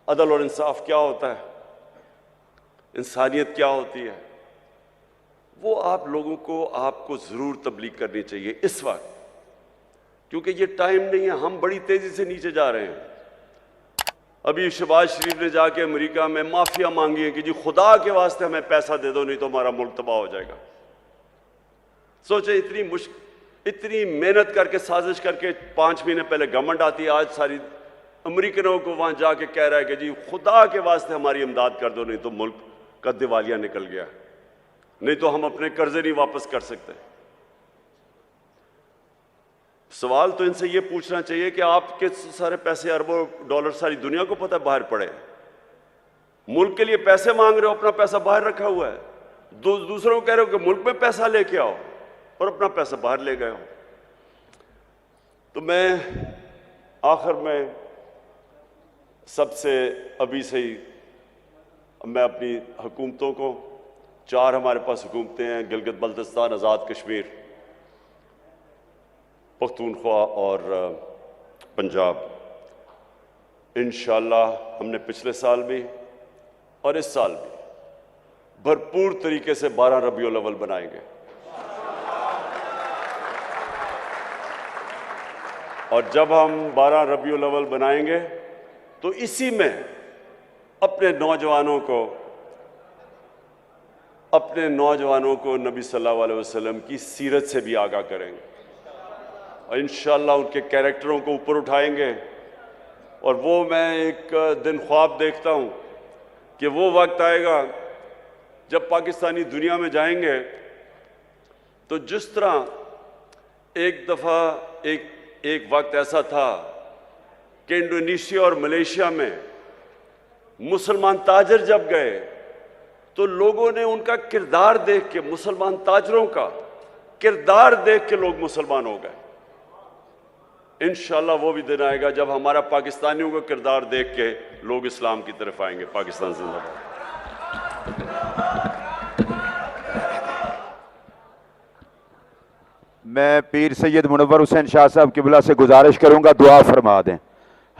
अदल और इंसाफ क्या होता है, इंसानियत क्या होती है, वो आप लोगों को आपको ज़रूर तबलीग करनी चाहिए इस वक्त, क्योंकि ये टाइम नहीं है। हम बड़ी तेज़ी से नीचे जा रहे हैं। अभी शहबाज शरीफ ने जाके अमेरिका में माफिया मांगी है कि जी खुदा के वास्ते हमें पैसा दे दो, नहीं तो हमारा मुल्क तबाह हो जाएगा। सोचे इतनी मेहनत करके साजिश करके 5 महीने पहले गवर्नमेंट आती है, आज सारी अमेरिकनों को वहां जाके कह रहा है कि जी खुदा के वास्ते हमारी इमदाद कर दो, नहीं तो मुल्क का दिवालिया निकल गया, नहीं तो हम अपने कर्जे नहीं वापस कर सकते। सवाल तो इनसे ये पूछना चाहिए कि आपके सारे पैसे अरबों डॉलर सारी दुनिया को पता है बाहर पड़े, मुल्क के लिए पैसे मांग रहे हो, अपना पैसा बाहर रखा हुआ है, दूसरों को कह रहे हो कि मुल्क में पैसा लेके आओ और अपना पैसा बाहर ले गए हो। तो मैं आखिर में सबसे अभी से ही मैं अपनी हुकूमतों को, 4 हमारे पास हुकूमतें हैं, गिलगित बल्तिस्तान, आज़ाद कश्मीर, पख्तूनख्वा और पंजाब। इंशाअल्लाह हमने पिछले साल भी और इस साल भी भरपूर तरीके से 12 रबीउल अव्वल बनाएंगे। और जब हम 12 रबीउल अव्वल बनाएंगे तो इसी में अपने नौजवानों को नबी सल्लल्लाहु अलैहि वसल्लम की सीरत से भी आगाह करेंगे और इंशाअल्लाह उनके कैरेक्टरों को ऊपर उठाएंगे। और वो मैं एक दिन ख्वाब देखता हूँ कि वो वक्त आएगा जब पाकिस्तानी दुनिया में जाएंगे तो जिस तरह एक दफ़ा एक वक्त ऐसा था कि इंडोनेशिया और मलेशिया में मुसलमान ताजर जब गए तो लोगों ने उनका किरदार देख के, मुसलमान ताजरों का किरदार देख के लोग मुसलमान हो गए। इंशाअल्लाह वो भी दिन आएगा जब हमारा पाकिस्तानियों का किरदार देख के लोग इस्लाम की तरफ आएंगे। पाकिस्तान जिंदाबाद। मैं पीर सैयद मुनव्वर हुसैन शाह साहब किबला से गुजारिश करूंगा दुआ फरमा दें।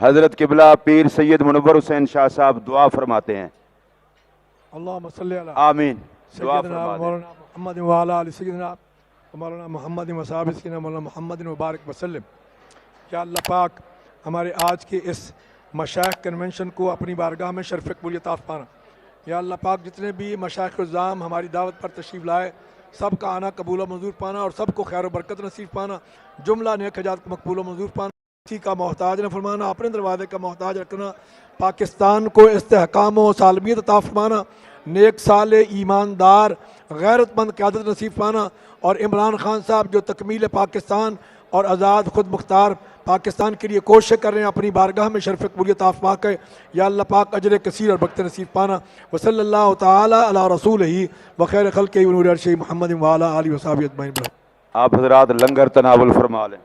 हजरत किबला पीर सैयद मुनव्वर हुसैन शाह साहब दुआ फरमाते हैं। अल्लाहुम्मा सल्ली अला आमीन। दुआ सय्यदना फरमा दें। मौलाना मुहम्मद व अला आलि सय्यदना मौलाना मुहम्मद व सहाबा सय्यदना मौलाना मुहम्मद मुबारक वसल्लम। या अल्लाह पाक हमारे आज के इस मशाइख कन्वेंशन को अपनी बारगाह में शर्फ कबूलियत फरमा। या अल्लाह पाक जितने भी मशाइख उज़्ज़ाम हमारी दावत पर तशरीफ़ लाए सबका आना कबूल मंजूर पाना और सबको खैर बरकत नसीब पाना, जुमला नेक हजात को मकबूल मंजूर पाना, किसी का मोहताज न फरमाना, अपने दरवाजे का मोहताज रखना, पाकिस्तान को इस्तेहकाम व सालमियत अता फरमाना, नेक साले ईमानदार गैरतमंद क़यादत नसीब पाना और इमरान खान साहब जो तकमील पाकिस्तान और आज़ाद खुद मुख्तार पाकिस्तान के लिए कोशिश कर रहे हैं अपनी बारगाह में शर्फ कबूलियत आफमा के। या अल्लाह पाक अजर कसीर और बख्त नसीब पाना। वसल्लल्लाहु तआला अला रसूलिही व खैर खल्क़िही व नूर अर्शिही मुहम्मद व अला आलिहि व सहाबिही अजमईन। आप हजरात लंगर तनावुल फरमा लें।